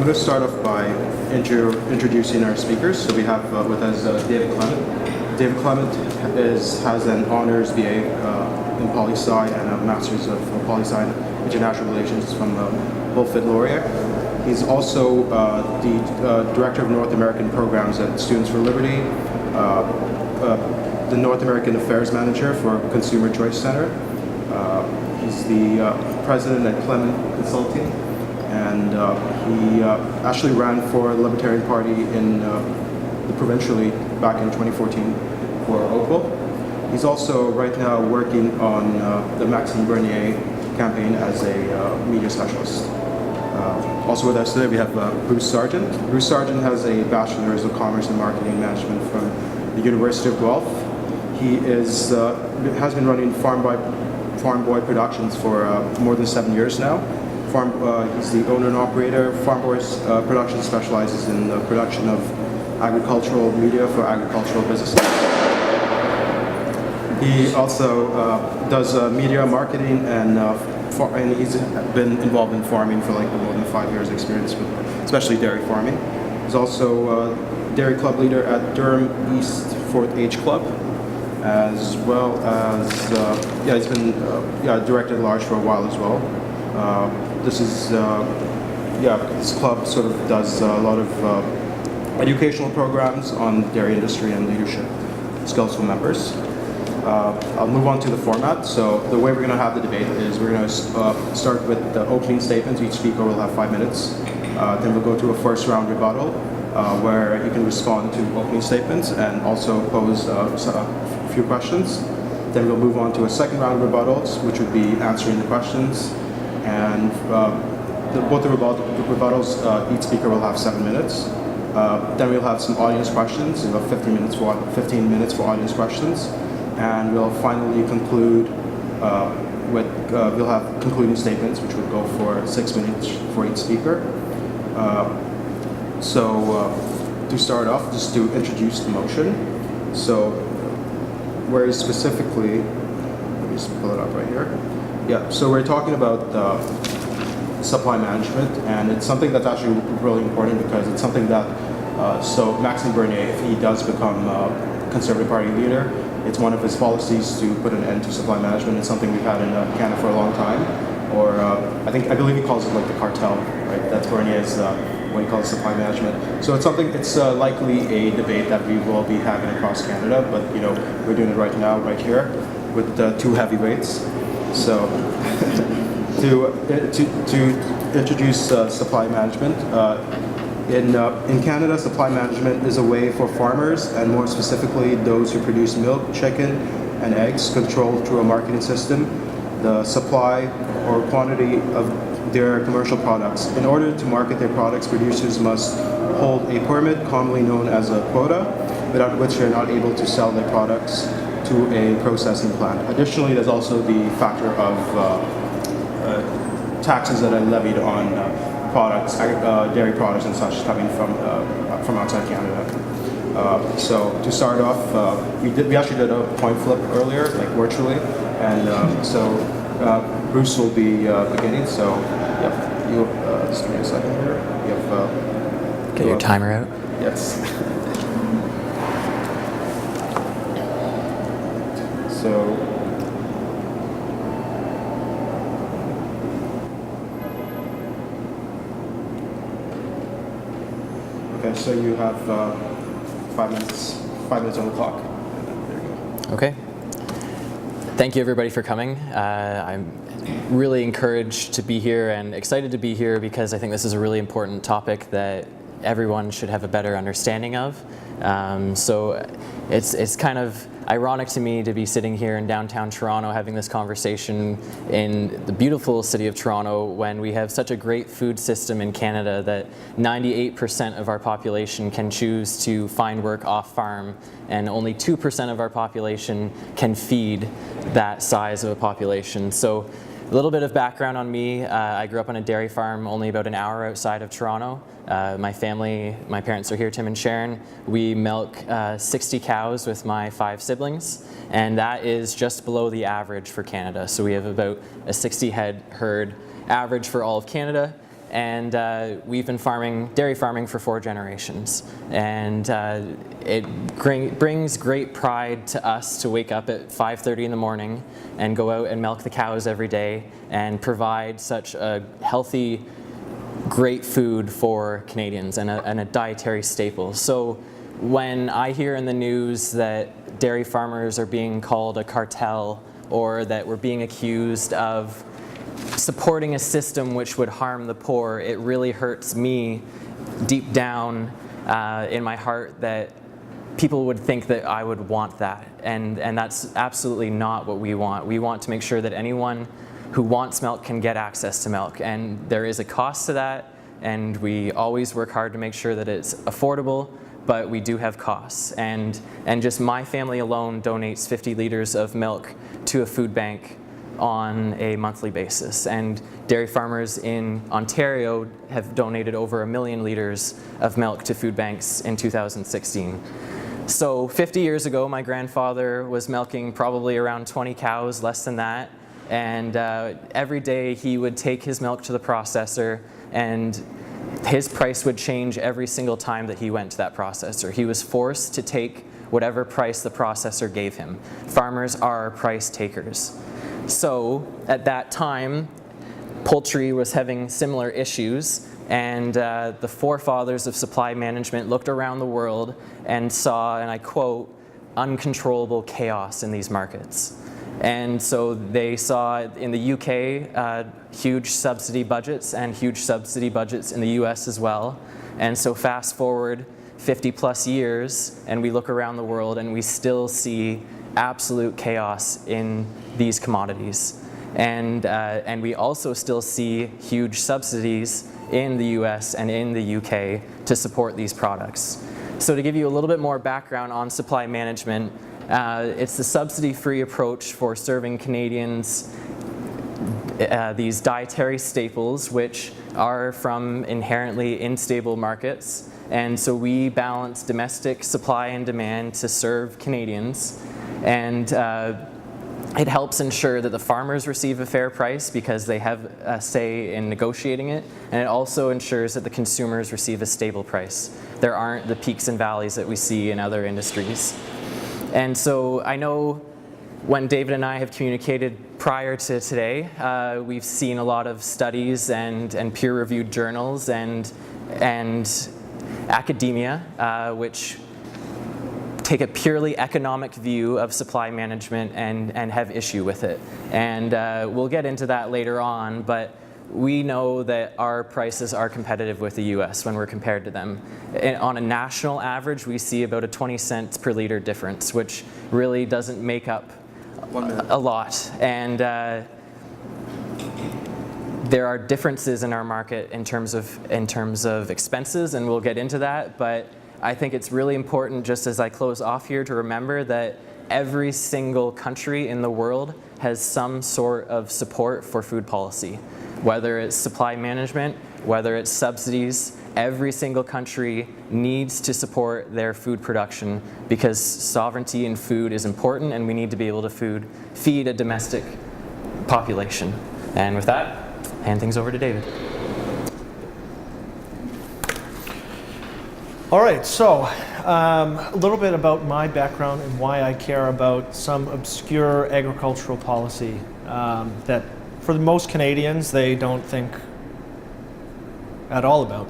going to start off by introducing our speakers. So we have with us David Clement. David Clement has an honors BA in Poli-Sci and a master's of Poli-Sci and International Relations from Wilfrid Laurier. He's also the Director of North American Programs at Students for Liberty, the North American Affairs Manager for Consumer Choice Center. He's the President at Clement Consulting, and he actually ran for the Libertarian Party in the provincially back in 2014 for Oakville. He's also right now working on the Maxime Bernier campaign as a media specialist. Also with us today we have Bruce Sargent. Bruce Sargent has a Bachelor's of Commerce and Marketing Management from the University of Guelph. He has been running Farmboy Productions for more than 7 years now. He's the owner and operator. Farmboy Productions specializes in the production of agricultural media for agricultural businesses. He also does media marketing, and he's been involved in farming for like more than 5 years experience with especially dairy farming. He's also dairy club leader at Durham East 4th H Club, as well as he's been director at large for a while as well. This club sort of does a lot of educational programs on the dairy industry and leadership skills for members. I'll move on to the format. So the way we're going to have the debate is we're going to start with the opening statements. Each speaker will have 5 minutes. Then we'll go to a first round rebuttal where you can respond to opening statements and also pose a few questions. Then we'll move on to a second round of rebuttals, which would be answering the questions. And both the rebuttals, each speaker will have 7 minutes. Then we'll have some audience questions, about 15 minutes for audience questions. And we'll finally conclude we'll have concluding statements, which would go for 6 minutes for each speaker. To start off, just to introduce the motion. So, where specifically, let me just pull it up right here. Yeah, so we're talking about supply management, and it's something that's actually really important because it's something that, so Maxime Bernier, if he does become Conservative Party leader, it's one of his policies to put an end to supply management. It's something we've had in Canada for a long time, or I believe he calls it like the cartel, right? That's Bernier's what he calls supply management. So it's something. It's likely a debate that we will be having across Canada, but we're doing it right now, right here, with two heavyweights. So to introduce supply management. In Canada, supply management is a way for farmers, and more specifically those who produce milk, chicken, and eggs, controlled through a marketing system, the supply or quantity of their commercial products. In order to market their products, producers must hold a permit, commonly known as a quota, without which they're not able to sell their products to a processing plant. Additionally, there's also the factor of taxes that are levied on products, dairy products and such coming from outside Canada. So to start off, we actually did a coin flip earlier, like virtually, and Bruce will be beginning. So you just give me a second here. You have get your timer out. Yes. So. Okay, so you have 5 minutes. 5 minutes on the clock. There you go. Okay. Thank you everybody for coming. I'm really encouraged to be here and excited to be here because I think this is a really important topic that everyone should have a better understanding of. So it's kind of ironic to me to be sitting here in downtown Toronto having this conversation in the beautiful city of Toronto when we have such a great food system in Canada that 98% of our population can choose to find work off farm, and only 2% of our population can feed that size of a population. So a little bit of background on me. I grew up on a dairy farm only about an hour outside of Toronto. My parents are here, Tim and Sharon. We milk 60 cows with my 5 siblings, and that is just below the average for Canada. So we have about a 60 head herd average for all of Canada. and we've been dairy farming for 4 generations. And it brings great pride to us to wake up at 5:30 in the morning and go out and milk the cows every day and provide such a healthy, great food for Canadians and a dietary staple. So when I hear in the news that dairy farmers are being called a cartel, or that we're being accused of supporting a system which would harm the poor, it really hurts me deep down in my heart that people would think that I would want that. And that's absolutely not what we want. We want to make sure that anyone who wants milk can get access to milk. And there is a cost to that, and we always work hard to make sure that it's affordable, but we do have costs. And just my family alone donates 50 liters of milk to a food bank on a monthly basis. And dairy farmers in Ontario have donated over 1 million liters of milk to food banks in 2016. So 50 years ago, my grandfather was milking probably around 20 cows, less than that. And every day he would take his milk to the processor, and his price would change every single time that he went to that processor. He was forced to take whatever price the processor gave him. Farmers are price takers. So at that time, poultry was having similar issues, and the forefathers of supply management looked around the world and saw, and I quote, uncontrollable chaos in these markets. And so they saw in the UK huge subsidy budgets and huge subsidy budgets in the US as well. And so fast forward 50 plus years and we look around the world and we still see absolute chaos in these commodities. And we also still see huge subsidies in the US and in the UK to support these products. So to give you a little bit more background on supply management, it's the subsidy-free approach for serving Canadians these dietary staples, which are from inherently unstable markets. And so we balance domestic supply and demand to serve Canadians. And it helps ensure that the farmers receive a fair price because they have a say in negotiating it. And it also ensures that the consumers receive a stable price. There aren't the peaks and valleys that we see in other industries. And so I know when David and I have communicated prior to today, we've seen a lot of studies and peer-reviewed journals and academia, which take a purely economic view of supply management and have issue with it. And we'll get into that later on, but we know that our prices are competitive with the US when we're compared to them. And on a national average, we see about a 20 cents per liter difference, which really doesn't make up a lot. And there are differences in our market in terms of expenses, and we'll get into that. But I think it's really important, just as I close off here, to remember that every single country in the world has some sort of support for food policy. Whether it's supply management, whether it's subsidies, every single country needs to support their food production because sovereignty in food is important, and we need to be able to feed a domestic population. And with that, hand things over to David. All right, so a little bit about my background and why I care about some obscure agricultural policy that for most Canadians they don't think at all about.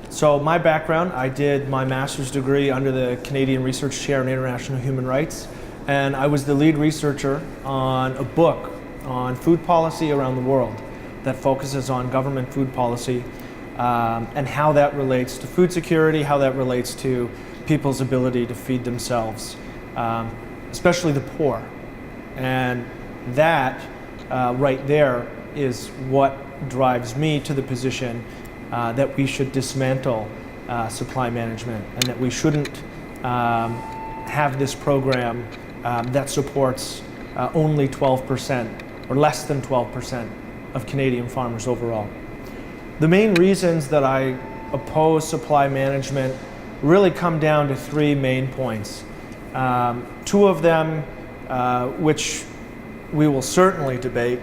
So my background, I did my master's degree under the Canadian Research Chair in International Human Rights, and I was the lead researcher on a book on food policy around the world that focuses on government food policy and how that relates to food security, how that relates to people's ability to feed themselves, especially the poor. And that right there is what drives me to the position that we should dismantle supply management and that we shouldn't have this program that supports only 12% or less than 12% of Canadian farmers overall. The main reasons that I oppose supply management really come down to 3 main points. 2 of them, which we will certainly debate,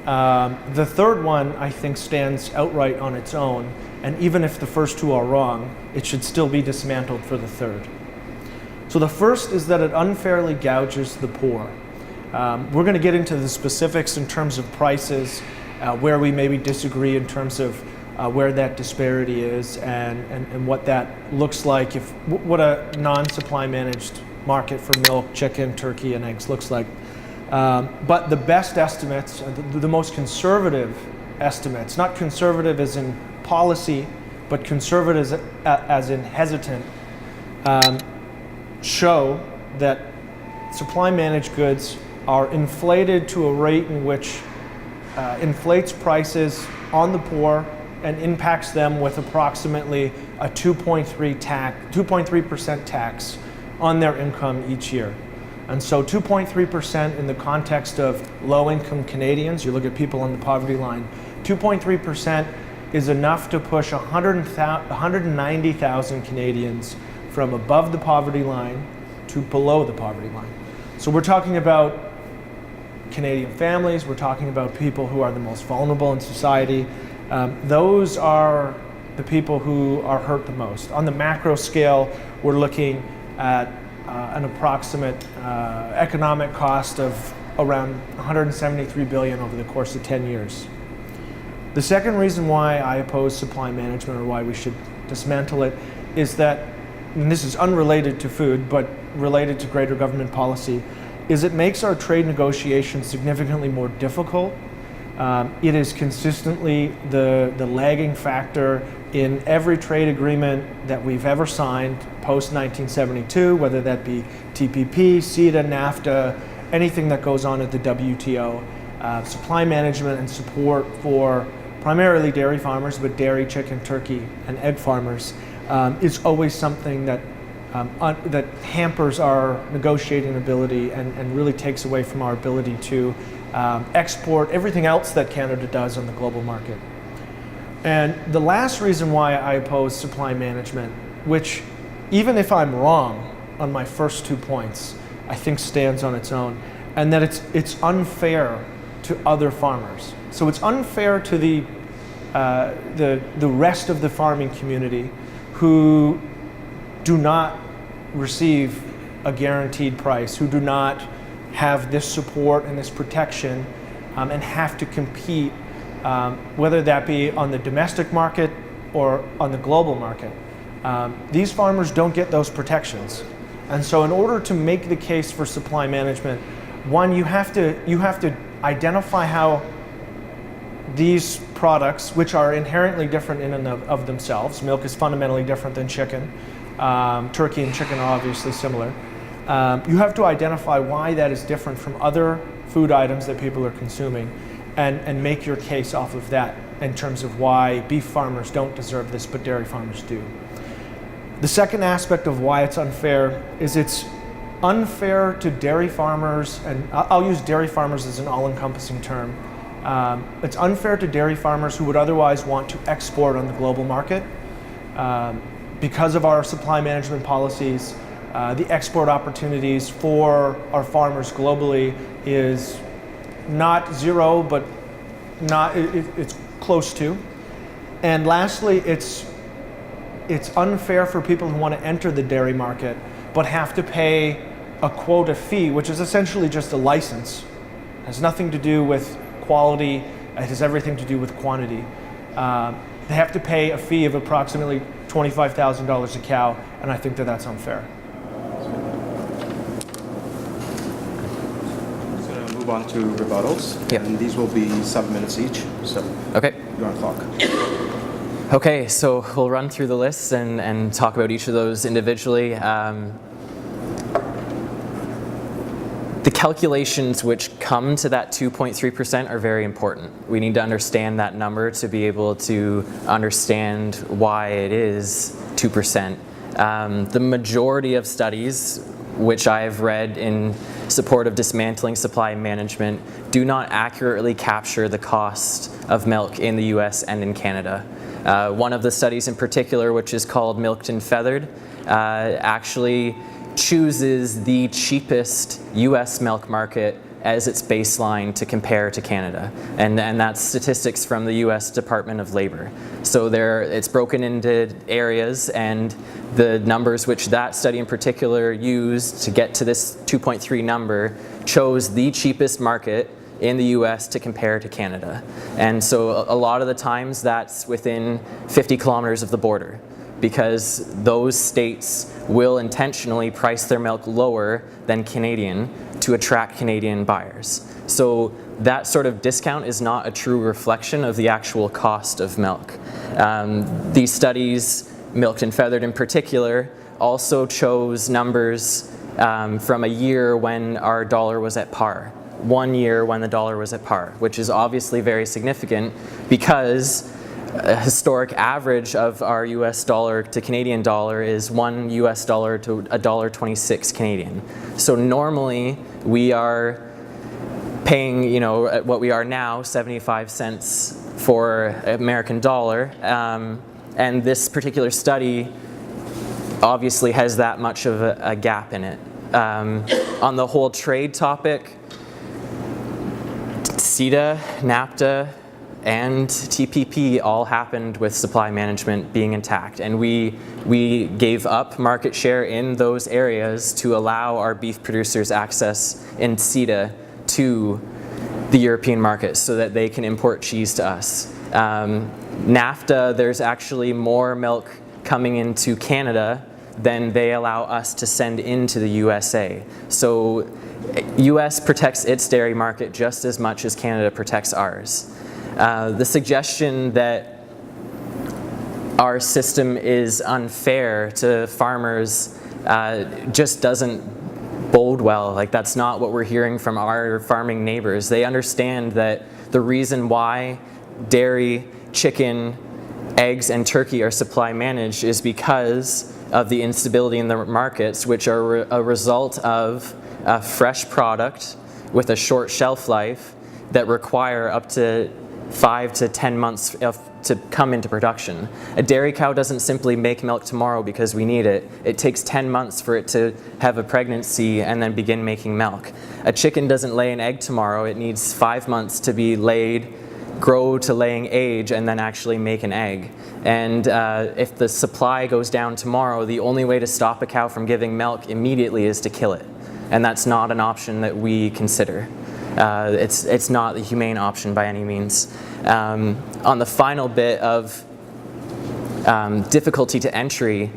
The third one, I think, stands outright on its own, and even if the first two are wrong, it should still be dismantled for the third. So the first is that it unfairly gouges the poor. We're going to get into the specifics in terms of prices, where we maybe disagree in terms of where that disparity is and what that looks like, what a non-supply managed market for milk, chicken, turkey, and eggs looks like. But the best estimates, the most conservative estimates, not conservative as in policy, but conservative as in hesitant, show that supply managed goods are inflated to a rate in which inflates prices on the poor and impacts them with approximately a 2.3% tax on their income each year. And so 2.3% in the context of low-income Canadians, you look at people on the poverty line, 2.3% is enough to push 190,000 Canadians from above the poverty line to below the poverty line. So we're talking about Canadian families, we're talking about people who are the most vulnerable in society. Those are the people who are hurt the most. On the macro scale, we're looking at an approximate economic cost of around $173 billion over the course of 10 years. The second reason why I oppose supply management, or why we should dismantle it, is that, and this is unrelated to food, but related to greater government policy, is it makes our trade negotiations significantly more difficult. It is consistently the lagging factor in every trade agreement that we've ever signed post-1972, whether that be TPP, CETA, NAFTA, anything that goes on at the WTO. Supply management and support for primarily dairy farmers, but dairy, chicken, turkey, and egg farmers is always something that that hampers our negotiating ability and really takes away from our ability to export everything else that Canada does on the global market. And the last reason why I oppose supply management, which even if I'm wrong on my first 2 points, I think stands on its own, and that it's unfair to other farmers. So it's unfair to the rest of the farming community who do not receive a guaranteed price, who do not have this support and this protection, and have to compete, whether that be on the domestic market or on the global market. These farmers don't get those protections. And so in order to make the case for supply management, one, you have to identify how these products, which are inherently different in and of themselves, milk is fundamentally different than chicken, turkey and chicken are obviously similar. You have to identify why that is different from other food items that people are consuming, and make your case off of that in terms of why beef farmers don't deserve this, but dairy farmers do. The second aspect of why it's unfair is it's unfair to dairy farmers, and I'll use dairy farmers as an all-encompassing term. It's unfair to dairy farmers who would otherwise want to export on the global market. Because of our supply management policies, the export opportunities for our farmers globally is not zero, but it's close to. And lastly, it's unfair for people who want to enter the dairy market but have to pay a quota fee, which is essentially just a license. It has nothing to do with quality, it has everything to do with quantity. They have to pay a fee of approximately $25,000 a cow, and I think that that's unfair. Move on to rebuttals. Yep. And these will be 7 minutes each. So Okay. you're on clock. Okay, so we'll run through the lists and talk about each of those individually. The calculations which come to that 2.3% are very important. We need to understand that number to be able to understand why it is 2%. The majority of studies which I've read in support of dismantling supply management do not accurately capture the cost of milk in the US and in Canada. One of the studies in particular, which is called Milked and Feathered, actually chooses the cheapest US milk market as its baseline to compare to Canada. And that's statistics from the US Department of Labor. So it's broken into areas, and the numbers which that study in particular used to get to this 2.3 number chose the cheapest market in the US to compare to Canada. And so a lot of the times that's within 50 kilometers of the border, because those states will intentionally price their milk lower than Canadian to attract Canadian buyers. So that sort of discount is not a true reflection of the actual cost of milk. These studies, Milked and Feathered in particular, also chose numbers from a year when our dollar was at par. 1 year when the dollar was at par, which is obviously very significant because a historic average of our US dollar to Canadian dollar is $1 US to $1.26 Canadian. So normally we are paying, you know, what we are now, 75 cents for American dollar. And this particular study obviously has that much of a gap in it. On the whole trade topic, CETA, NAFTA, and TPP all happened with supply management being intact, and we gave up market share in those areas to allow our beef producers access in CETA to the European market so that they can import cheese to us. NAFTA, there's actually more milk coming into Canada than they allow us to send into the USA. So US protects its dairy market just as much as Canada protects ours. The suggestion that our system is unfair to farmers just doesn't bode well. Like, that's not what we're hearing from our farming neighbors. They understand that the reason why dairy, chicken, eggs, and turkey are supply managed is because of the instability in the markets, which are a result of a fresh product with a short shelf life that require up to 5 to 10 months to come into production. A dairy cow doesn't simply make milk tomorrow because we need it. It takes 10 months for it to have a pregnancy and then begin making milk. A chicken doesn't lay an egg tomorrow. It needs 5 months to be laid, grow to laying age, and then actually make an egg. And if the supply goes down tomorrow, the only way to stop a cow from giving milk immediately is to kill it. And that's not an option that we consider. It's not the humane option by any means. On the final bit of difficulty to entry,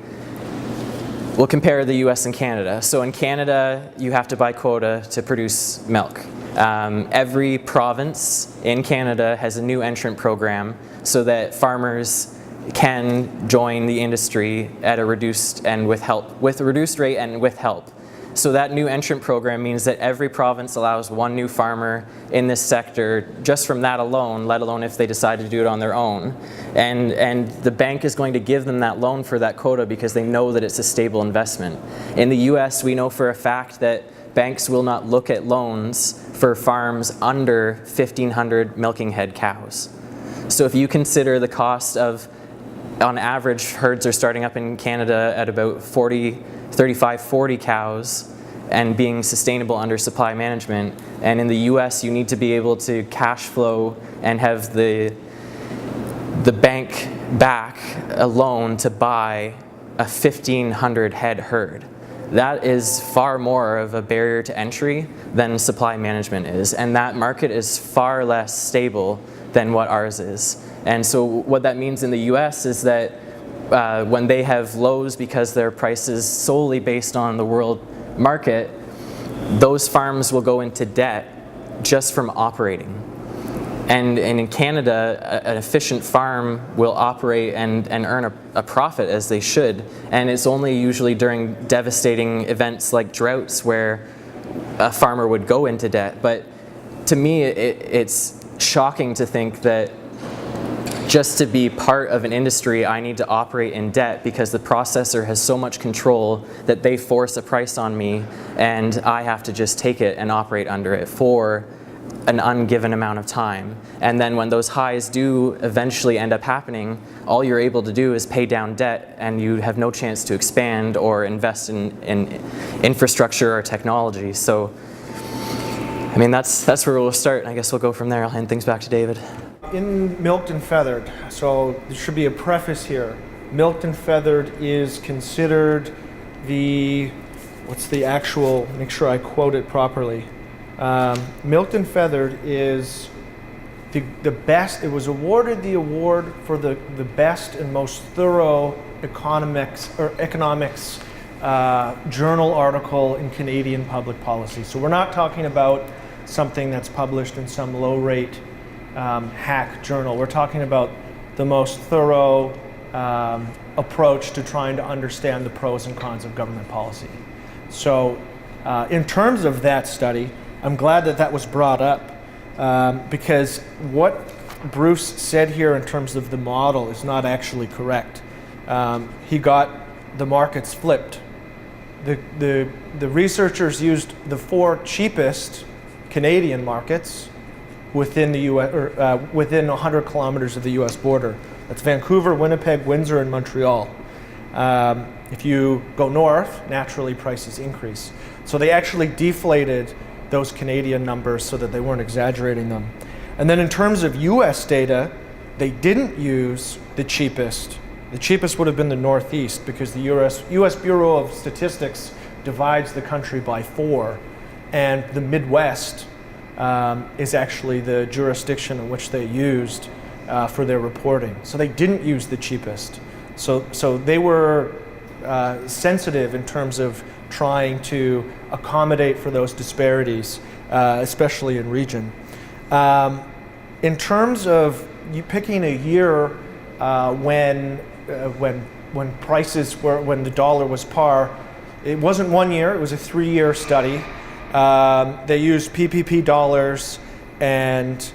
we'll compare the US and Canada. So in Canada, you have to buy quota to produce milk. Every province in Canada has a new entrant program so that farmers can join the industry at a reduced and with a reduced rate and with help. So that new entrant program means that every province allows one new farmer in this sector just from that alone, let alone if they decide to do it on their own. And the bank is going to give them that loan for that quota because they know that it's a stable investment. In the US, we know for a fact that banks will not look at loans for farms under 1,500 milking head cows. So if you consider the cost of, on average, herds are starting up in Canada at about 35, 40 cows and being sustainable under supply management. And in the US, you need to be able to cash flow and have the bank back a loan to buy a 1,500 head herd. That is far more of a barrier to entry than supply management is. And that market is far less stable than what ours is. And so what that means in the US is that when they have lows because their price is solely based on the world market, those farms will go into debt just from operating. And in Canada, an efficient farm will operate and earn a profit as they should. And it's only usually during devastating events like droughts where a farmer would go into debt. But to me, it's shocking to think that just to be part of an industry, I need to operate in debt because the processor has so much control that they force a price on me and I have to just take it and operate under it for an ungiven amount of time. And then when those highs do eventually end up happening, all you're able to do is pay down debt and you have no chance to expand or invest in infrastructure or technology. So I mean, that's where we'll start. I guess we'll go from there. I'll hand things back to David. In Milked and Feathered, so there should be a preface here. Milked and Feathered is considered what's the actual, make sure I quote it properly. Milked and Feathered is the best, it was awarded the award for the best and most thorough economics journal article in Canadian public policy. So we're not talking about something that's published in some low-rate hack journal. We're talking about the most thorough approach to trying to understand the pros and cons of government policy. So in terms of that study, I'm glad that was brought up because what Bruce said here in terms of the model is not actually correct. He got the markets flipped. The researchers used the 4 cheapest Canadian markets within the US, or within 100 kilometers of the US border. That's Vancouver, Winnipeg, Windsor, and Montreal. If you go north, naturally prices increase. So they actually deflated those Canadian numbers so that they weren't exaggerating them. And then in terms of US data, they didn't use the cheapest. The cheapest would have been the Northeast because the US Bureau of Statistics divides the country by 4, and the Midwest is actually the jurisdiction in which they used for their reporting. So they didn't use the cheapest. So they were sensitive in terms of trying to accommodate for those disparities, especially in region. In terms of you picking a year when prices were, when the dollar was par, it wasn't 1 year, it was a 3-year study. They used PPP dollars, and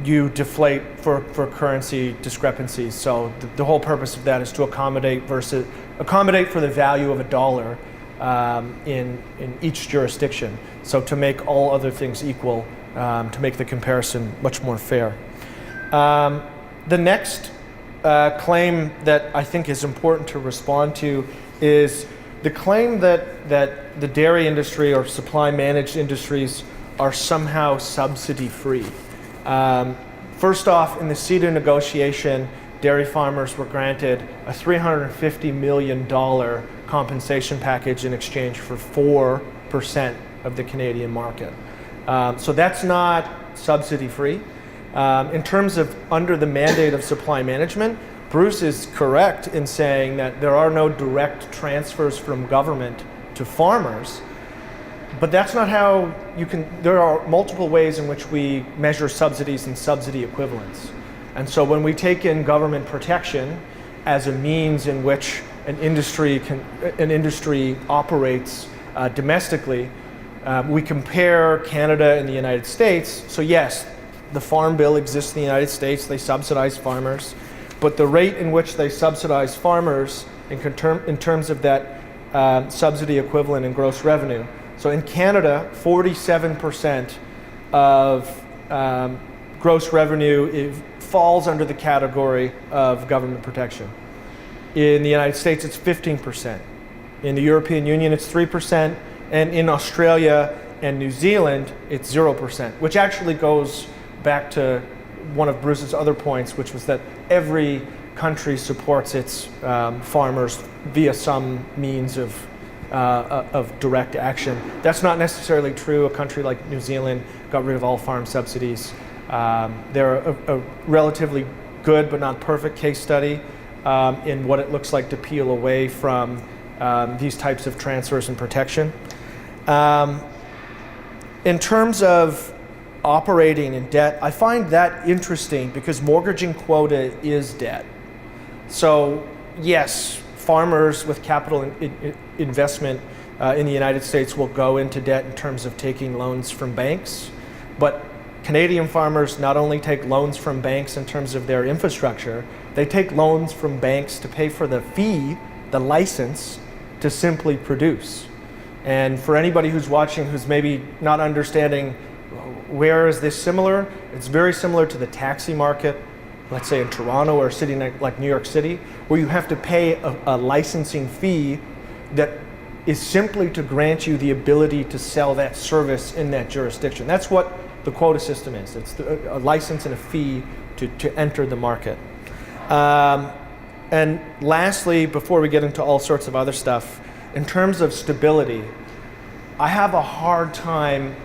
you deflate for currency discrepancies. So the whole purpose of that is to accommodate for the value of a dollar in each jurisdiction. So to make all other things equal, to make the comparison much more fair. The next claim that I think is important to respond to is the claim that the dairy industry or supply managed industries are somehow subsidy free. First off, in the CETA negotiation, dairy farmers were granted a $350 million compensation package in exchange for 4% of the Canadian market. So that's not subsidy free. In terms of under the mandate of supply management, Bruce is correct in saying that there are no direct transfers from government to farmers, but that's not how you can, there are multiple ways in which we measure subsidies and subsidy equivalents. And so when we take in government protection as a means in which an industry operates domestically, we compare Canada and the United States. So yes, the Farm Bill exists in the United States, they subsidize farmers, but the rate in which they subsidize farmers in terms of that subsidy equivalent in gross revenue. So in Canada, 47% of gross revenue falls under the category of government protection. In the United States, it's 15%. In the European Union, it's 3%. And in Australia and New Zealand, it's 0%, which actually goes back to one of Bruce's other points, which was that every country supports its farmers via some means of direct action. That's not necessarily true. A country like New Zealand got rid of all farm subsidies. They're a relatively good but not perfect case study in what it looks like to peel away from these types of transfers and protection. In terms of operating in debt, I find that interesting because mortgaging quota is debt. So yes, farmers with capital investment in the United States will go into debt in terms of taking loans from banks, but Canadian farmers not only take loans from banks in terms of their infrastructure, they take loans from banks to pay for the fee, the license, to simply produce. And for anybody who's watching who's maybe not understanding where is this similar, it's very similar to the taxi market, let's say in Toronto or a city like New York City, where you have to pay a licensing fee that is simply to grant you the ability to sell that service in that jurisdiction. That's what the quota system is. It's a license and a fee to enter the market. And lastly, before we get into all sorts of other stuff, in terms of stability, I have a hard time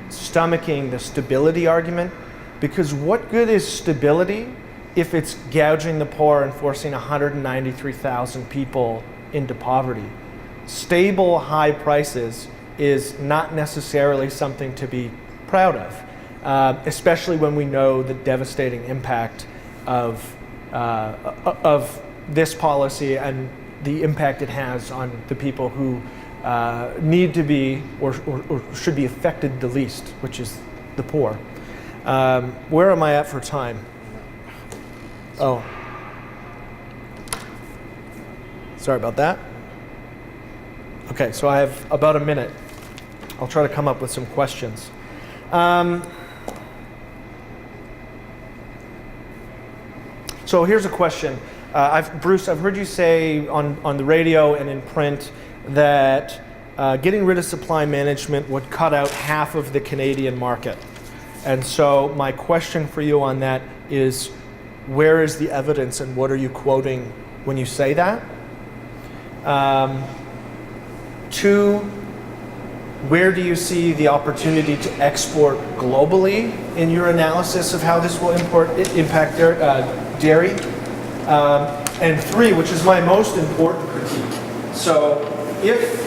stomaching the stability argument, because what good is stability if it's gouging the poor and forcing 193,000 people into poverty? Stable high prices is not necessarily something to be proud of, especially when we know the devastating impact of this policy and the impact it has on the people who need to be or should be affected the least, which is the poor. Where am I at for time? Oh, sorry about that. Okay, so I have about a minute. I'll try to come up with some questions. So here's a question. Bruce, I've heard you say on the radio and in print that getting rid of supply management would cut out half of the Canadian market. And so my question for you on that is, where is the evidence and what are you quoting when you say that? 2, where do you see the opportunity to export globally in your analysis of how this will impact dairy? And 3, which is my most important critique. So if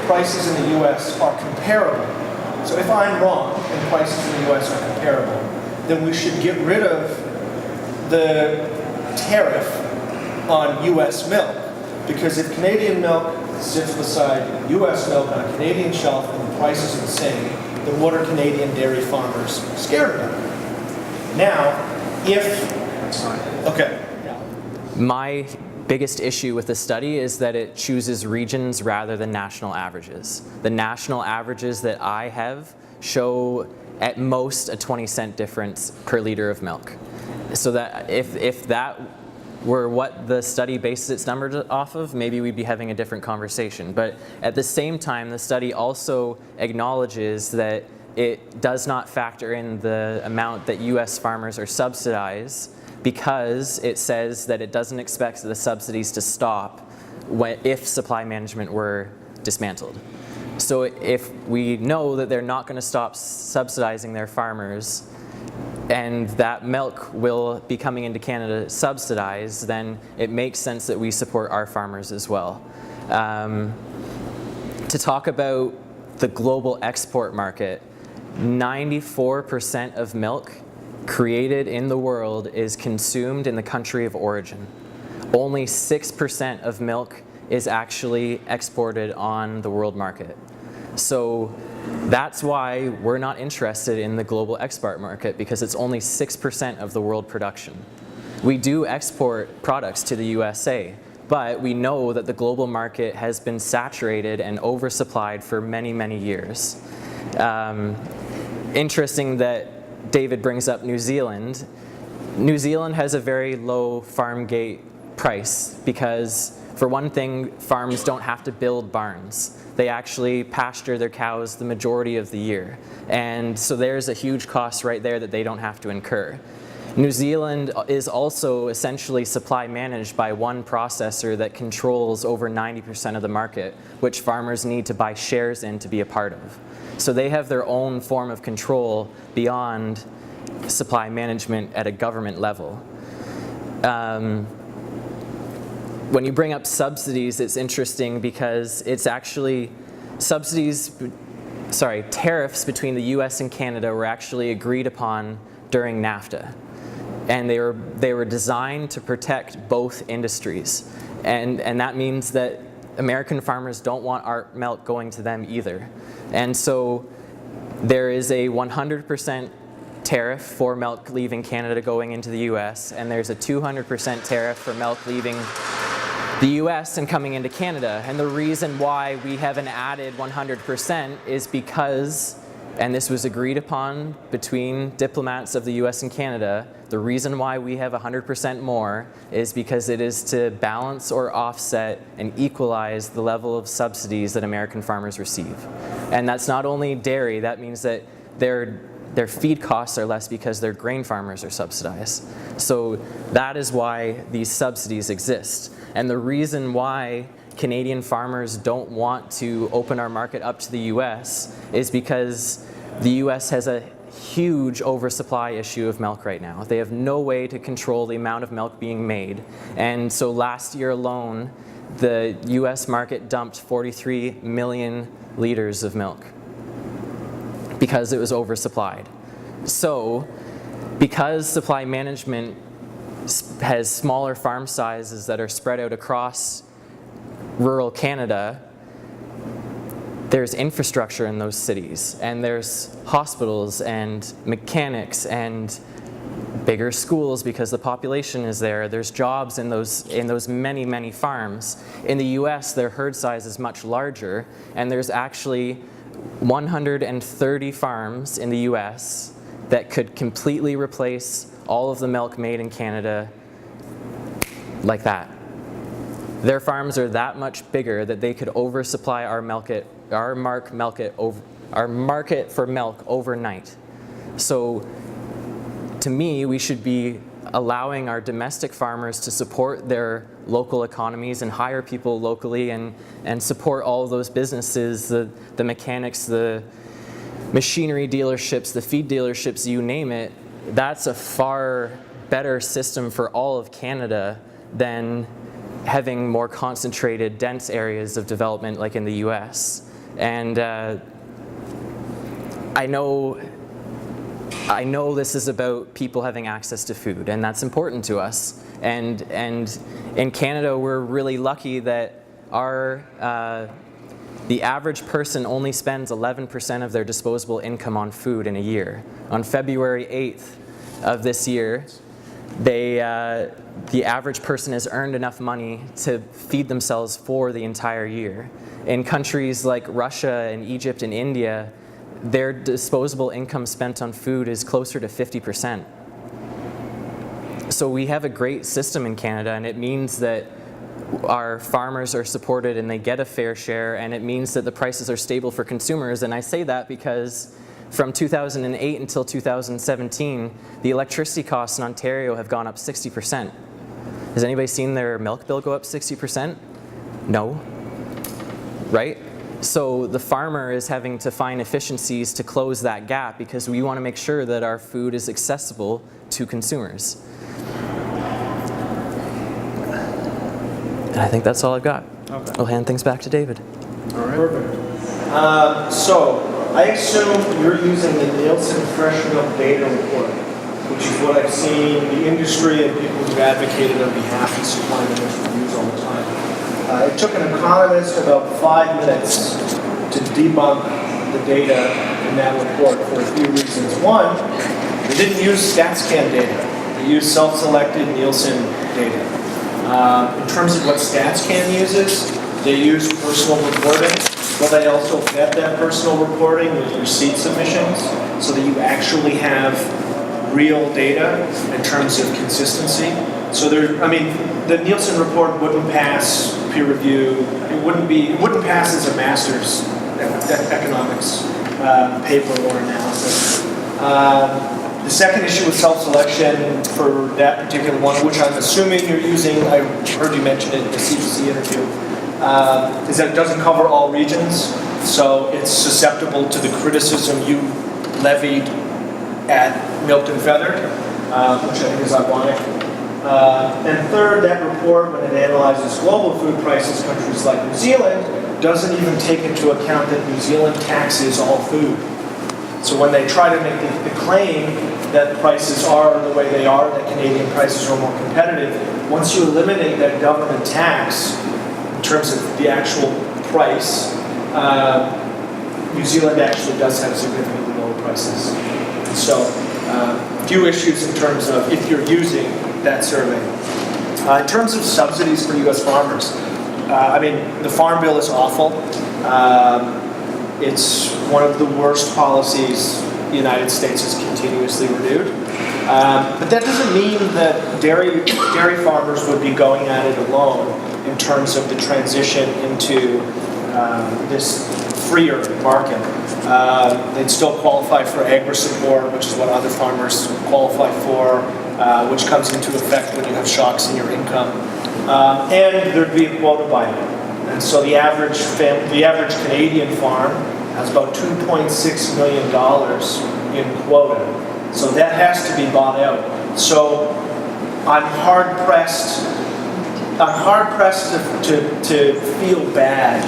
prices in the US are comparable, so if I'm wrong and prices in the US are comparable, then we should get rid of the tariff on US milk. Because if Canadian milk sits beside US milk on a Canadian shelf and the price is the same, then what are Canadian dairy farmers scared about? Now, okay. My biggest issue with the study is that it chooses regions rather than national averages. The national averages that I have show at most a 20-cent difference per liter of milk. So that if that were what the study bases its numbers off of, maybe we'd be having a different conversation. But at the same time, the study also acknowledges that it does not factor in the amount that US farmers are subsidized, because it says that it doesn't expect the subsidies to stop if supply management were dismantled. So if we know that they're not going to stop subsidizing their farmers, and that milk will be coming into Canada subsidized, then it makes sense that we support our farmers as well. To talk about the global export market, 94% of milk created in the world is consumed in the country of origin. Only 6% of milk is actually exported on the world market. So that's why we're not interested in the global export market, because it's only 6% of the world production. We do export products to the USA, but we know that the global market has been saturated and oversupplied for many, many years. Interesting that David brings up New Zealand. New Zealand has a very low farm gate price because, for one thing, farms don't have to build barns. They actually pasture their cows the majority of the year. And so there's a huge cost right there that they don't have to incur. New Zealand is also essentially supply managed by one processor that controls over 90% of the market, which farmers need to buy shares in to be a part of. So they have their own form of control beyond supply management at a government level. When you bring up subsidies, it's interesting because it's actually tariffs between the US and Canada were actually agreed upon during NAFTA. And they were designed to protect both industries. And that means that American farmers don't want our milk going to them either. And so there is a 100% tariff for milk leaving Canada going into the US, and there's a 200% tariff for milk leaving the US and coming into Canada. And the reason why we have an added 100% is because and this was agreed upon between diplomats of the US and Canada, the reason why we have 100% more is because it is to balance or offset and equalize the level of subsidies that American farmers receive. And that's not only dairy, that means that their feed costs are less because their grain farmers are subsidized. So that is why these subsidies exist. And the reason why Canadian farmers don't want to open our market up to the US is because the US has a huge oversupply issue of milk right now. They have no way to control the amount of milk being made. And so last year alone, the US market dumped 43 million liters of milk because it was oversupplied. So, because supply management has smaller farm sizes that are spread out across rural Canada, there's infrastructure in those cities, and there's hospitals and mechanics and bigger schools because the population is there. There's jobs in those many, many farms. In the US, their herd size is much larger, and there's actually 130 farms in the US that could completely replace all of the milk made in Canada like that. Their farms are that much bigger that they could oversupply our market for milk overnight. So to me, we should be allowing our domestic farmers to support their local economies and hire people locally and support all of those businesses, the mechanics, the machinery dealerships, the feed dealerships, you name it. That's a far better system for all of Canada than having more concentrated, dense areas of development like in the US. And I know this is about people having access to food, and that's important to us. And in Canada, we're really lucky that the average person only spends 11% of their disposable income on food in a year. On February 8th of this year, the average person has earned enough money to feed themselves for the entire year. In countries like Russia and Egypt and India, their disposable income spent on food is closer to 50%. So we have a great system in Canada, and it means that our farmers are supported and they get a fair share, and it means that the prices are stable for consumers. And I say that because from 2008 until 2017, the electricity costs in Ontario have gone up 60%. Has anybody seen their milk bill go up 60%? No. Right? So the farmer is having to find efficiencies to close that gap because we want to make sure that our food is accessible to consumers. And I think that's all I've got. Okay. I'll hand things back to David. All right. Perfect. So I assume you're using the Nielsen Fresh Milk Data Report, which is what I've seen the industry and people who've advocated on behalf of supply ministers use all the time. It took an economist about 5 minutes to debunk the data in that report for a few reasons. One, they didn't use StatsCan data. They used self-selected Nielsen data. In terms of what StatsCan uses, they use personal reporting, but they also vet that personal reporting with receipt submissions so that you actually have real data in terms of consistency. So the Nielsen report wouldn't pass peer review. It wouldn't pass as a master's economics paper or analysis. The second issue with self-selection for that particular one, which I'm assuming you're using, I heard you mention it in the CBC interview, is that it doesn't cover all regions, so it's susceptible to the criticism you levied at Milked and Feathered, which I think is ironic. And third, that report, when it analyzes global food prices, countries like New Zealand, doesn't even take into account that New Zealand taxes all food. So when they try to make the claim that prices are the way they are, that Canadian prices are more competitive, once you eliminate that government tax in terms of the actual price, New Zealand actually does have significantly lower prices. So a few issues in terms of if you're using that survey. In terms of subsidies for U.S. farmers, the Farm Bill is awful. It's one of the worst policies the United States has continuously renewed. But that doesn't mean that dairy farmers would be going at it alone in terms of the transition into this freer market. They'd still qualify for agri-support, which is what other farmers qualify for, which comes into effect when you have shocks in your income. And there'd be a quota buyout. And so the average Canadian farm has about $2.6 million in quota. So that has to be bought out. So I'm hard pressed to feel bad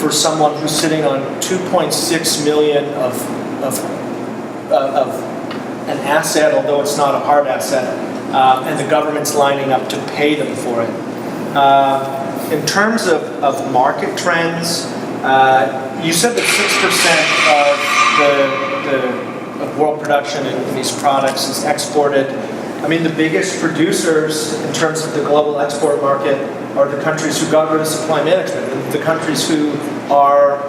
for someone who's sitting on 2.6 million of an asset, although it's not a hard asset, and the government's lining up to pay them for it. In terms of market trends, you said that 6% of world production in these products is exported. I mean, the biggest producers in terms of the global export market are the countries who got rid of supply management, and the countries who are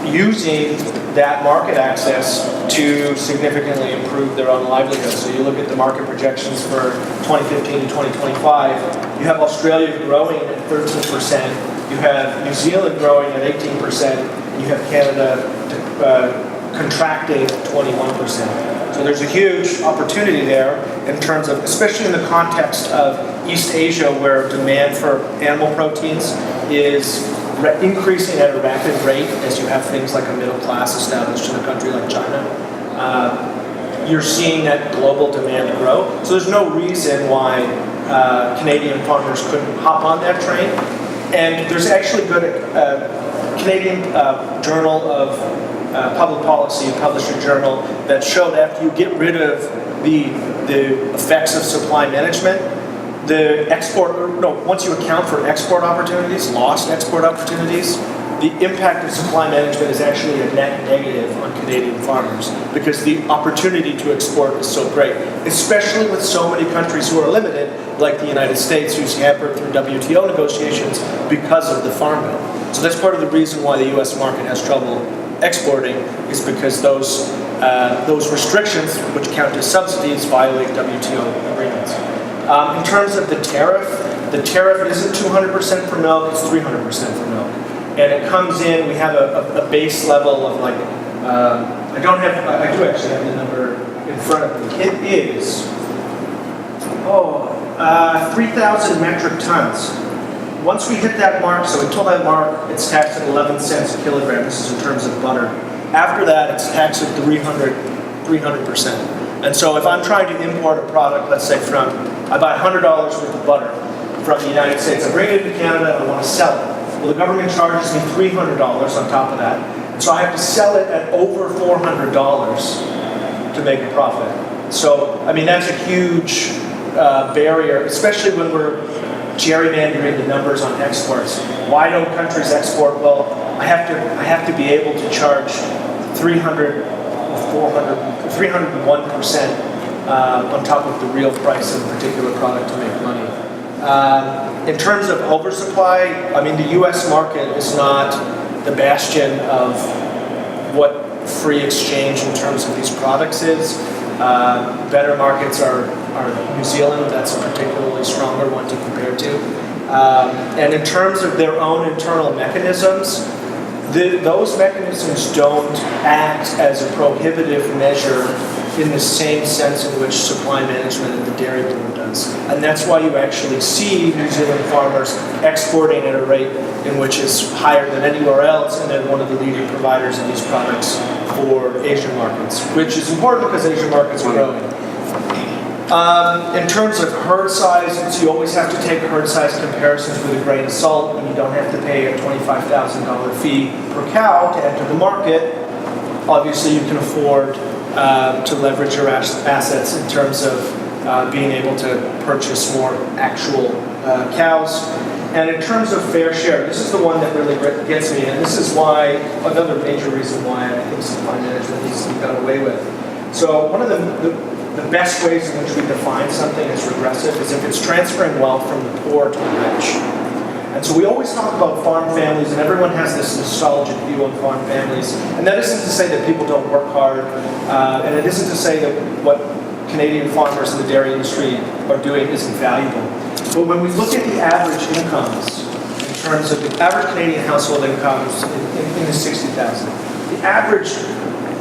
using that market access to significantly improve their own livelihood. So you look at the market projections for 2015 to 2025, you have Australia growing at 13%, you have New Zealand growing at 18%, and you have Canada contracting at 21%. So there's a huge opportunity there in terms of, especially in the context of East Asia, where demand for animal proteins is increasing at a rapid rate as you have things like a middle class established in a country like China. You're seeing that global demand grow. So there's no reason why Canadian farmers couldn't hop on that train. And there's actually good Canadian Journal of Public Policy, published a journal that showed after you get rid of the effects of supply management, once you account for export opportunities, lost export opportunities, the impact of supply management is actually a net negative on Canadian farmers because the opportunity to export is so great, especially with so many countries who are limited, like the United States, who's hampered through WTO negotiations because of the Farm Bill. So that's part of the reason why the U.S. market has trouble exporting, is because those restrictions, which count as subsidies, violate WTO agreements. In terms of the tariff isn't 200% for milk, it's 300% for milk. And it comes in, we have a base level of like, I do actually have the number in front of me. It is, 3,000 metric tons. Once we hit that mark, so until that mark, it's taxed at 11 cents a kilogram. This is in terms of butter. After that, it's taxed at 300%. And so if I'm trying to import a product, let's say I buy $100 worth of butter from the United States, I bring it into Canada and I want to sell it. Well, the government charges me $300 on top of that. And so I have to sell it at over $400 to make a profit. So, I mean, that's a huge barrier, especially when we're gerrymandering the numbers on exports. Why don't countries export? Well, I have to be able to charge 300 or 301% on top of the real price of a particular product to make money. In terms of oversupply, I mean, the U.S. market is not the bastion of what free exchange in terms of these products is. Better markets are New Zealand. That's a particularly stronger one to compare to. And in terms of their own internal mechanisms, those mechanisms don't act as a prohibitive measure in the same sense in which supply management in the dairy boom does. And that's why you actually see New Zealand farmers exporting at a rate in which is higher than anywhere else, and then one of the leading providers of these products for Asian markets, which is important because Asian markets are growing. In terms of herd sizes, you always have to take herd size comparisons with a grain of salt, and you don't have to pay a $25,000 fee per cow to enter the market. Obviously, you can afford to leverage your assets in terms of being able to purchase more actual cows. And in terms of fair share, this is the one that really gets me, and this is why, another major reason why I think supply management needs to be done away with. So one of the best ways in which we define something as regressive is if it's transferring wealth from the poor to the rich. And so we always talk about farm families, and everyone has this nostalgic view on farm families. And that isn't to say that people don't work hard, and it isn't to say that what Canadian farmers in the dairy industry are doing isn't valuable. But when we look at the average incomes, in terms of the average Canadian household incomes in the 60,000, the average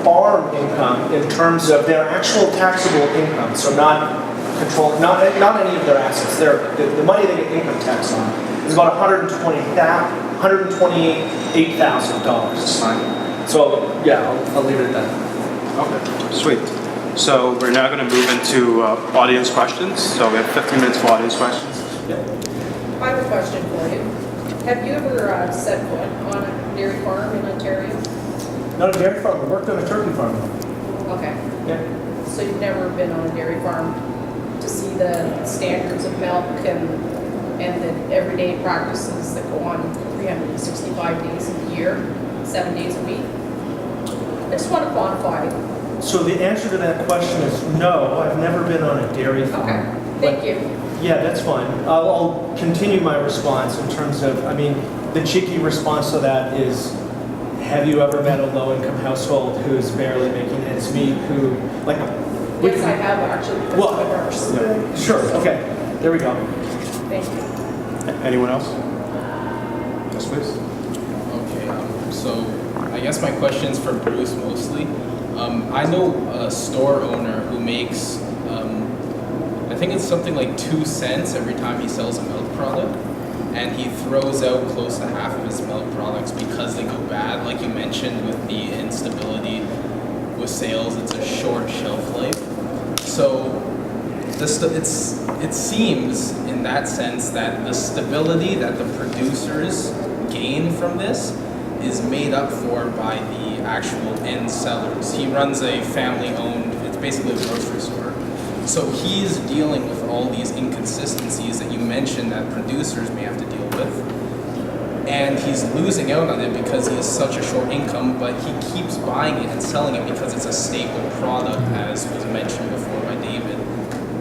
farm income in terms of their actual taxable income, so not any of their assets, the money they get income tax on, is about $128,000. So yeah, I'll leave it at that. Okay, sweet. So we're now going to move into audience questions. So we have 15 minutes for audience questions. Yeah. I have a question for you. Have you ever set foot on a dairy farm in Ontario? Not a dairy farm. I worked on a turkey farm. Okay. Yeah. So you've never been on a dairy farm to see the standards of milk and the everyday practices that go on 365 days a year, 7 days a week? I just want to quantify. So the answer to that question is no. I've never been on a dairy farm. Okay. Thank you. Yeah, that's fine. I'll continue my response in terms of, the cheeky response to that is, have you ever met a low-income household who's barely making ends meet, who, like... Yes, I have actually. Well, Because of ours. sure, okay. There we go. Thank you. Anyone else? Yes, please. Okay, so I guess my question's for Bruce mostly. I know a store owner who makes, I think it's something like 2 cents every time he sells a milk product, and he throws out close to half of his milk products because they go bad. Like you mentioned with the instability with sales, it's a short shelf life. So it seems in that sense that the stability that the producers gain from this is made up for by the actual end sellers. He runs a family-owned, it's basically a grocery store. So he's dealing with all these inconsistencies that you mentioned that producers may have to deal with. And he's losing out on it because he has such a short income, but he keeps buying it and selling it because it's a staple product, as was mentioned before by David,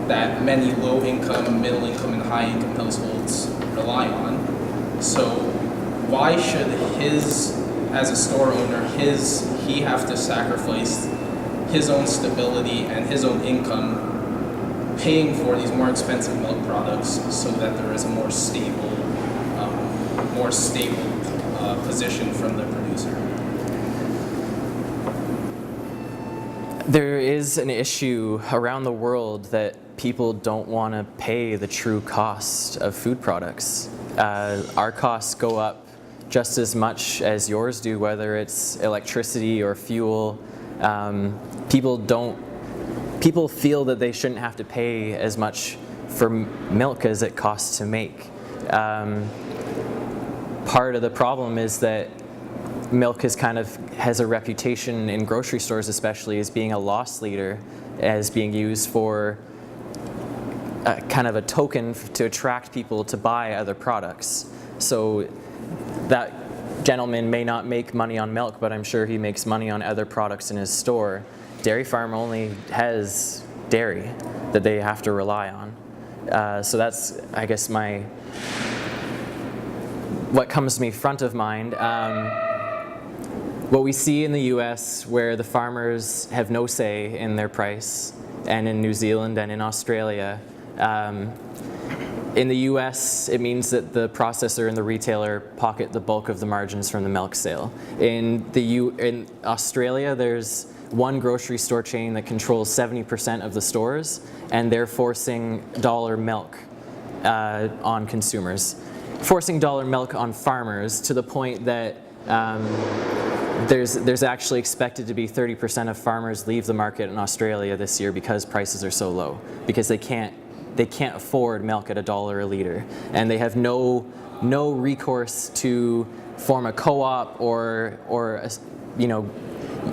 that many low-income, middle-income, and high-income households rely on. So why should as a store owner, he have to sacrifice his own stability and his own income paying for these more expensive milk products so that there is a more stable position from the producer? There is an issue around the world that people don't want to pay the true cost of food products. Our costs go up just as much as yours do, whether it's electricity or fuel. People feel that they shouldn't have to pay as much for milk as it costs to make. Part of the problem is that milk has a reputation in grocery stores, especially, as being a loss leader, as being used for kind of a token to attract people to buy other products. So that gentleman may not make money on milk, but I'm sure he makes money on other products in his store. Dairy farm only has dairy that they have to rely on. So that's, I guess, what comes to me front of mind. What we see in the US, where the farmers have no say in their price, and in New Zealand and in Australia, in the US, it means that the processor and the retailer pocket the bulk of the margins from the milk sale. In Australia, there's one grocery store chain that controls 70% of the stores, and they're forcing dollar milk on consumers, forcing dollar milk on farmers, to the point that there's actually expected to be 30% of farmers leave the market in Australia this year because prices are so low, because they can't afford milk at $1 a liter, and they have no recourse to form a co-op or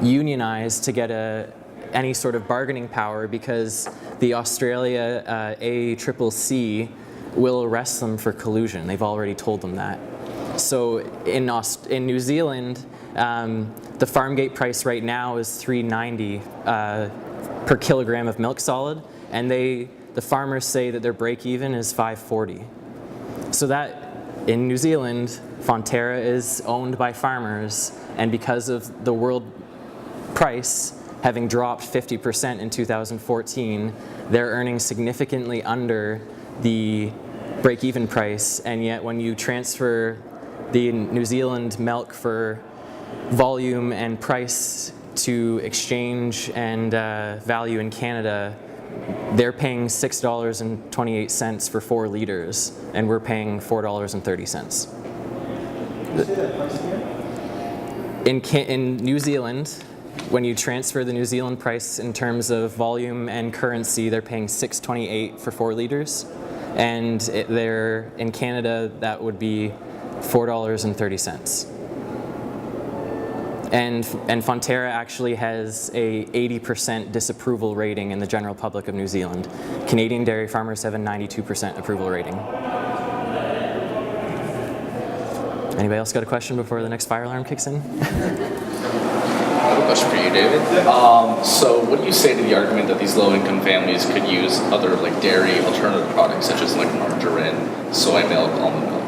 unionize to get any sort of bargaining power, because the Australia ACCC will arrest them for collusion. They've already told them that. So in New Zealand, the farm gate price right now is $3.90 per kilogram of milk solid, and the farmers say that their break even is $5.40. So that in New Zealand, Fonterra is owned by farmers, and because of the world price having dropped 50% in 2014, they're earning significantly under the break-even price, and yet when you transfer the New Zealand milk for volume and price to exchange and value in Canada, they're paying $6.28 for 4 liters, and we're paying $4.30. In New Zealand, when you transfer the New Zealand price in terms of volume and currency, they're paying $6.28 for 4 liters, and they're in Canada that would be $4.30. And Fonterra actually has a 80% disapproval rating in the general public of New Zealand. Canadian dairy farmers have a 92% approval rating. Anybody else got a question before the next fire alarm kicks in? I have a question for you, David. So what do you say to the argument that these low-income families could use other like dairy alternative products such as like margarine, soy milk, almond milk,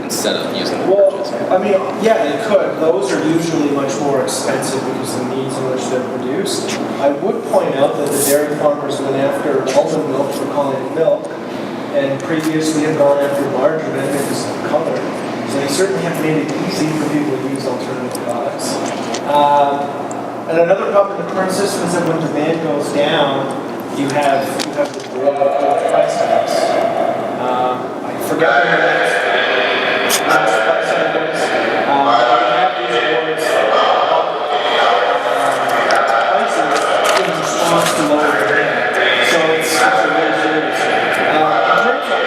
instead of using the purchase? I mean, yeah, they could. Those are usually much more expensive because of the means in which they're produced. I would point out that the dairy farmers went after almond milk for calling it milk, and previously had gone after margarine because of color. So they certainly have made it easy for people to use alternative products. And another problem in the current system is that when demand goes down, you have the price hikes. I forget when the last price hike was. You have these boards prices in response to lower demand. So it's a really serious. I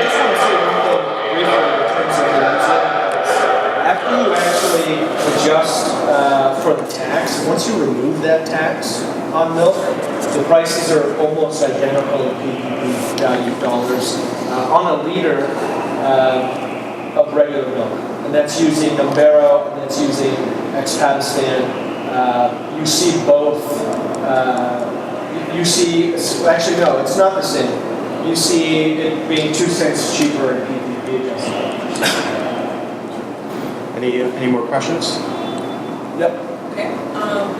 just want to say one thing briefly in terms of the New Zealand price. After you actually adjust for the tax, once you remove that tax on milk, the prices are almost identical in PPP value dollars on a liter of regular milk. And that's using Numbero, and that's using Ex-Pakistan. You see both, actually no, it's not the same. You see it being 2 cents cheaper in PPP adjustment. Any more questions? Yep. Okay.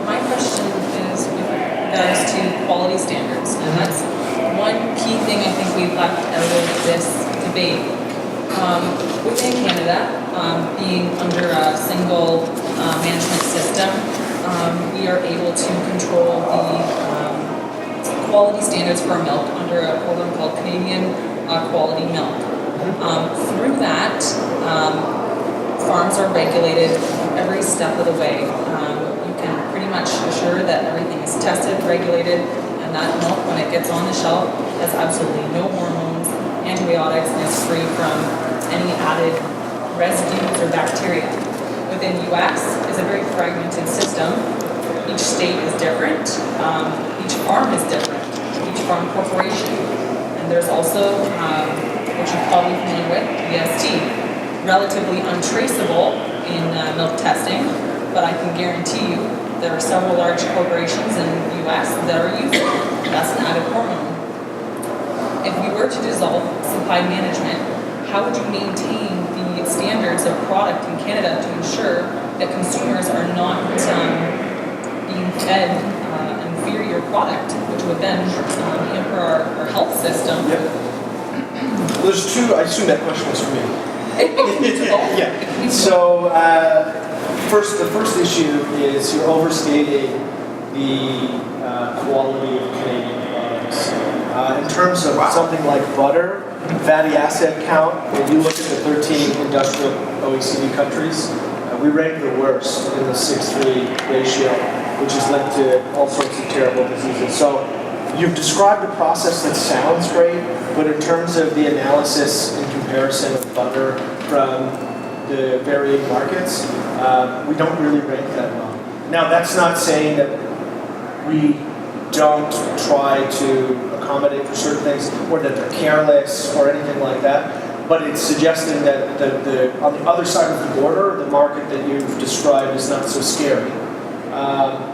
My question is with regards to quality standards, and that's one key thing I think we've left out of this debate. Within Canada, being under a single management system, we are able to control the quality standards for milk under a program called Canadian Quality Milk. Through that, farms are regulated every step of the way. You can pretty much assure that everything is tested, regulated, and that milk, when it gets on the shelf, has absolutely no hormones, antibiotics, and is free from any added residues or bacteria. Within US is a very fragmented system. Each state is different. Each farm is different. Each farm corporation. And there's also, which you're probably familiar with, EST. Relatively untraceable in milk testing, but I can guarantee you there are several large corporations in the US that are using it. That's an added hormone. If we were to dissolve supply management, how would you maintain the standards of product in Canada to ensure that consumers are not being fed inferior product, which would then hamper our health system? Yep. There's two, I assume that question was for me. Yeah. So the first issue is you're overstating the quality of Canadian products. In terms of something like butter, fatty acid count, when you look at the 13 industrial OECD countries, we rank the worst in the 6:3 ratio, which is linked to all sorts of terrible diseases. So you've described a process that sounds great, but in terms of the analysis and comparison of butter from the varying markets, we don't really rank that well. Now, that's not saying that we don't try to accommodate for certain things, or that they're careless or anything like that, but it's suggesting that on the other side of the border, the market that you've described is not so scary.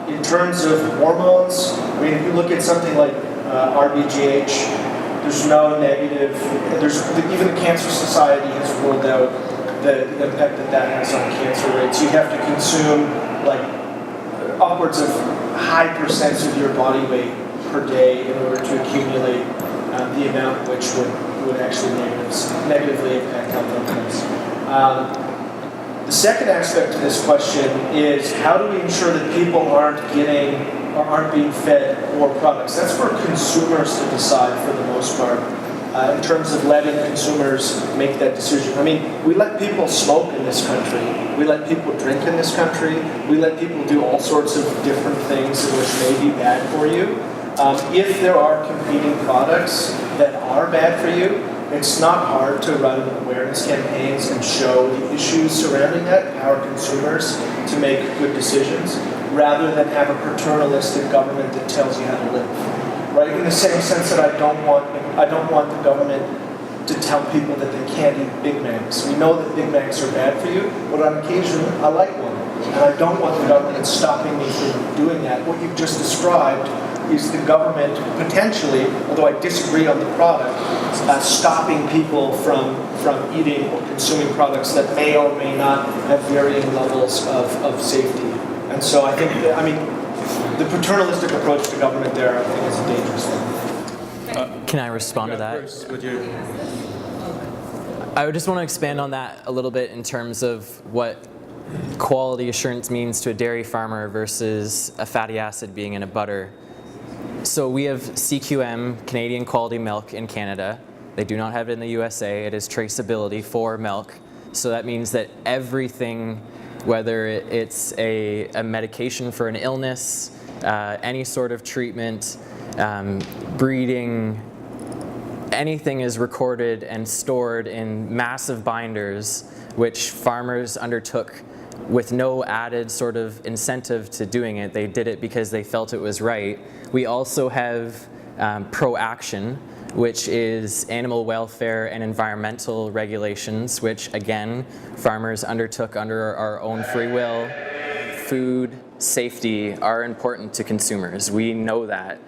In terms of hormones, I mean, if you look at something like RBGH, there's no negative, even the Cancer Society has ruled out the impact that has on cancer rates. You have to consume like upwards of high percents of your body weight per day in order to accumulate the amount which would actually negatively impact health outcomes. The second aspect to this question is how do we ensure that people aren't being fed poor products? That's for consumers to decide for the most part. In terms of letting consumers make that decision. I mean, we let people smoke in this country. We let people drink in this country. We let people do all sorts of different things which may be bad for you. If there are competing products that are bad for you, it's not hard to run awareness campaigns and show the issues surrounding that, empower consumers to make good decisions, rather than have a paternalistic government that tells you how to live. Right? In the same sense that I don't want the government to tell people that they can't eat Big Macs. We know that Big Macs are bad for you, but on occasion I like one. And I don't want the government stopping me from doing that. What you've just described is the government potentially, although I disagree on the product, stopping people from eating or consuming products that may or may not have varying levels of safety. And so I think, the paternalistic approach to government there, I think, is a dangerous one. Can I respond to that? Bruce, would you? I would just want to expand on that a little bit in terms of what quality assurance means to a dairy farmer versus a fatty acid being in a butter. So we have CQM, Canadian Quality Milk, in Canada. They do not have it in the USA. It is traceability for milk. So that means that everything, whether it's a medication for an illness, any sort of treatment, breeding, anything is recorded and stored in massive binders, which farmers undertook with no added sort of incentive to doing it. They did it because they felt it was right. We also have ProAction, which is animal welfare and environmental regulations, which again, farmers undertook under our own free will. Food safety are important to consumers. We know that.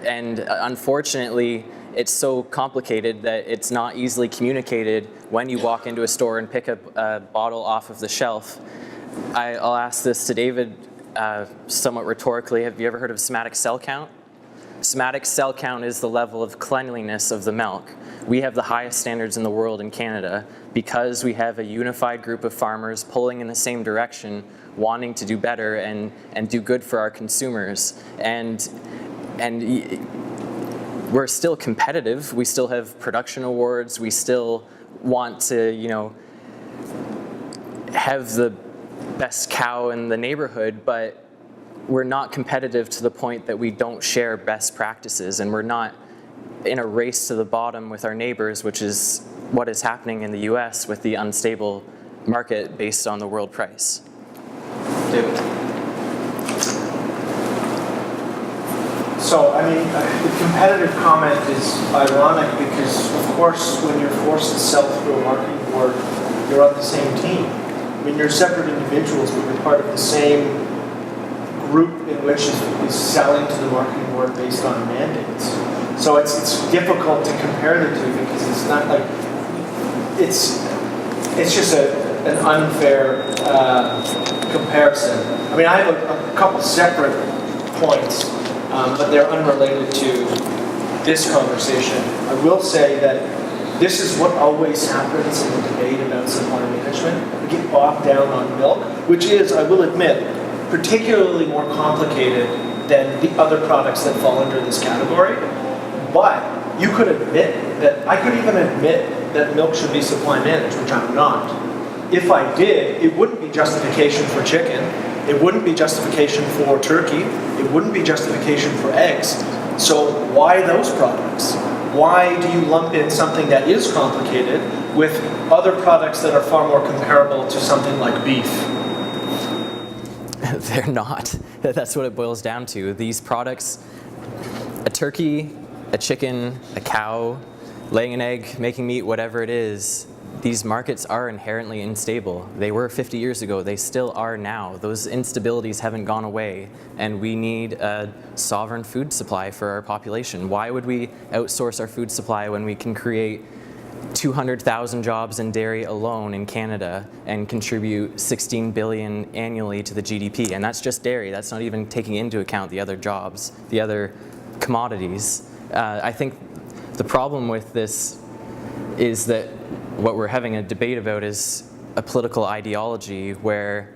And unfortunately, it's so complicated that it's not easily communicated when you walk into a store and pick up a bottle off of the shelf. I'll ask this to David somewhat rhetorically. Have you ever heard of somatic cell count? Somatic cell count is the level of cleanliness of the milk. We have the highest standards in the world in Canada because we have a unified group of farmers pulling in the same direction, wanting to do better and do good for our consumers. And we're still competitive. We still have production awards. We still want to, have the best cow in the neighborhood, but we're not competitive to the point that we don't share best practices, and we're not in a race to the bottom with our neighbors, which is what is happening in the US with the unstable market based on the world price. David? So, the competitive comment is ironic because, of course, when you're forced to sell through a marketing board, you're on the same team. You're separate individuals, but you're part of the same group in which is selling to the marketing board based on mandates. So it's difficult to compare the two because it's not like it's just an unfair comparison. I have a couple separate points, but they're unrelated to this conversation. I will say that this is what always happens in the debate about supply management. We get bogged down on milk, which is, I will admit, particularly more complicated than the other products that fall under this category. But you could admit that, I could even admit that milk should be supply managed, which I'm not. If I did, it wouldn't be justification for chicken. It wouldn't be justification for turkey. It wouldn't be justification for eggs. So why those products? Why do you lump in something that is complicated with other products that are far more comparable to something like beef? They're not. That's what it boils down to. These products, a turkey, a chicken, a cow, laying an egg, making meat, whatever it is, these markets are inherently unstable. They were 50 years ago. They still are now. Those instabilities haven't gone away, and we need a sovereign food supply for our population. Why would we outsource our food supply when we can create 200,000 jobs in dairy alone in Canada and contribute 16 billion annually to the GDP. And that's just dairy. That's not even taking into account the other jobs, the other commodities. I think the problem with this is that what we're having a debate about is a political ideology where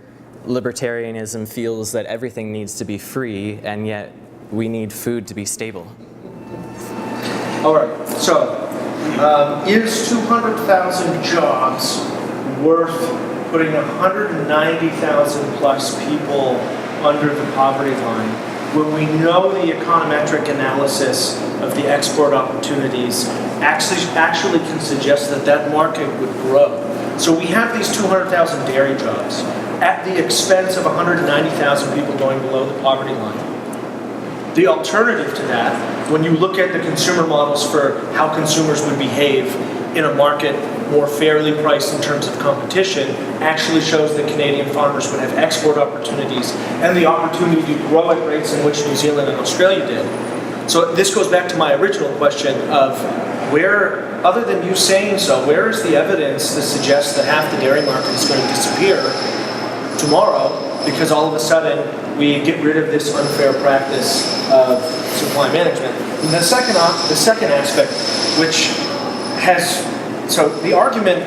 libertarianism feels that everything needs to be free, and yet we need food to be stable. All right, so is 200,000 jobs worth putting 190,000 plus people under the poverty line when we know the econometric analysis of the export opportunities actually can suggest that that market would grow? So we have these 200,000 dairy jobs at the expense of 190,000 people going below the poverty line. The alternative to that, when you look at the consumer models for how consumers would behave in a market more fairly priced in terms of competition, actually shows that Canadian farmers would have export opportunities and the opportunity to grow at rates in which New Zealand and Australia did. So this goes back to my original question of where, other than you saying so, where is the evidence that suggests that half the dairy market is going to disappear tomorrow because all of a sudden we get rid of this unfair practice of supply management? And the second aspect, which has, so the argument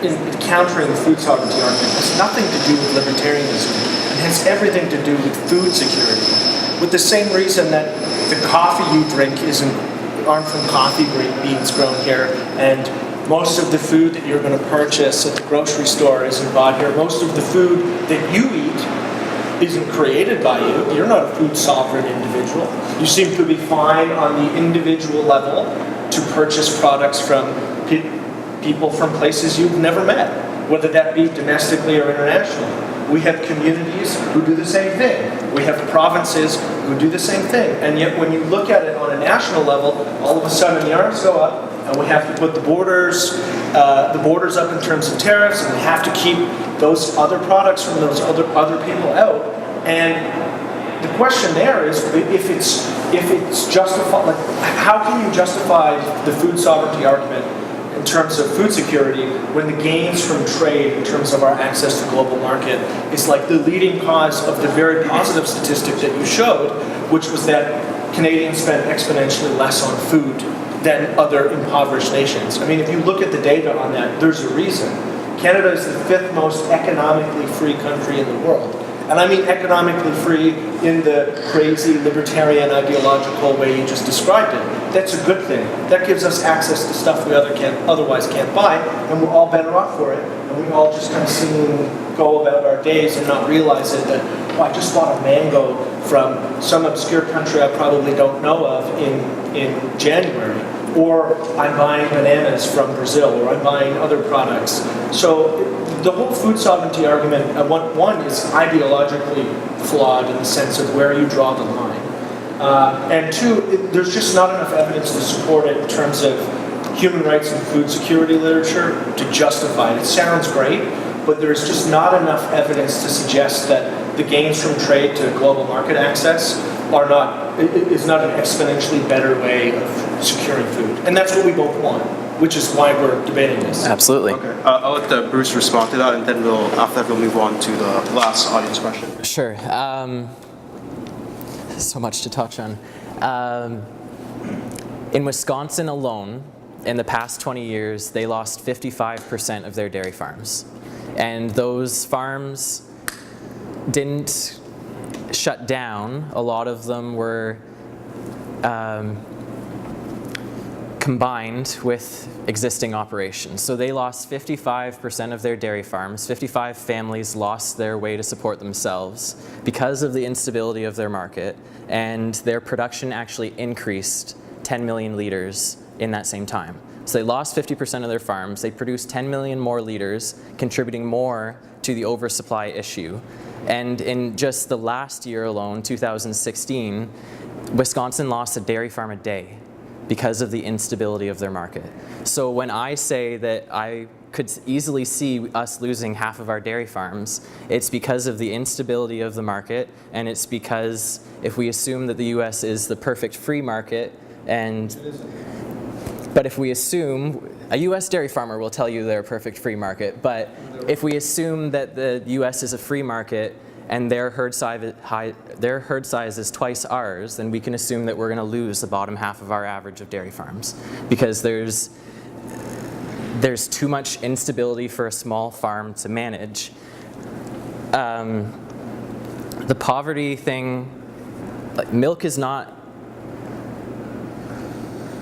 in countering the food sovereignty argument has nothing to do with libertarianism. It has everything to do with food security. With the same reason that the coffee you drink aren't from coffee beans grown here, and most of the food that you're going to purchase at the grocery store isn't bought here. Most of the food that you eat isn't created by you. You're not a food sovereign individual. You seem to be fine on the individual level to purchase products from people from places you've never met, whether that be domestically or internationally. We have communities who do the same thing. We have provinces who do the same thing. And yet when you look at it on a national level, all of a sudden the arms go up, and we have to put the borders up in terms of tariffs, and we have to keep those other products from those other people out. And the question there is, if it's justified, like, how can you justify the food sovereignty argument in terms of food security when the gains from trade in terms of our access to global market is like the leading cause of the very positive statistic that you showed, which was that Canadians spend exponentially less on food than other impoverished nations? I mean, if you look at the data on that, there's a reason. Canada is the 5th most economically free country in the world. And I mean economically free in the crazy libertarian ideological way you just described it. That's a good thing. That gives us access to stuff we otherwise can't buy, and we're all better off for it. And we all just kind of go about our days and not realize it that, oh, I just bought a mango from some obscure country I probably don't know of in January. Or I'm buying bananas from Brazil, or I'm buying other products. So the whole food sovereignty argument, one is ideologically flawed in the sense of where you draw the line. And two, there's just not enough evidence to support it in terms of human rights and food security literature to justify it. It sounds great, but there's just not enough evidence to suggest that the gains from trade to global market access is not an exponentially better way of securing food. And that's what we both want, which is why we're debating this. Absolutely. Okay. I'll let Bruce respond to that, and then after that we'll move on to the last audience question. Sure. So much to touch on. In Wisconsin alone, in the past 20 years, they lost 55% of their dairy farms. And those farms didn't shut down. A lot of them were combined with existing operations. So they lost 55% of their dairy farms. 55 families lost their way to support themselves because of the instability of their market, and their production actually increased 10 million liters in that same time. So they lost 50% of their farms. They produced 10 million more liters, contributing more to the oversupply issue. And in just the last year alone, 2016, Wisconsin lost a dairy farm a day because of the instability of their market. So when I say that I could easily see us losing half of our dairy farms, it's because of the instability of the market, and it's because if we assume that the US is the perfect free market, and But if we assume, a US dairy farmer will tell you they're a perfect free market, but if we assume that the US is a free market and their herd size is twice ours, then we can assume that we're going to lose the bottom half of our average of dairy farms, because there's too much instability for a small farm to manage. The poverty thing, like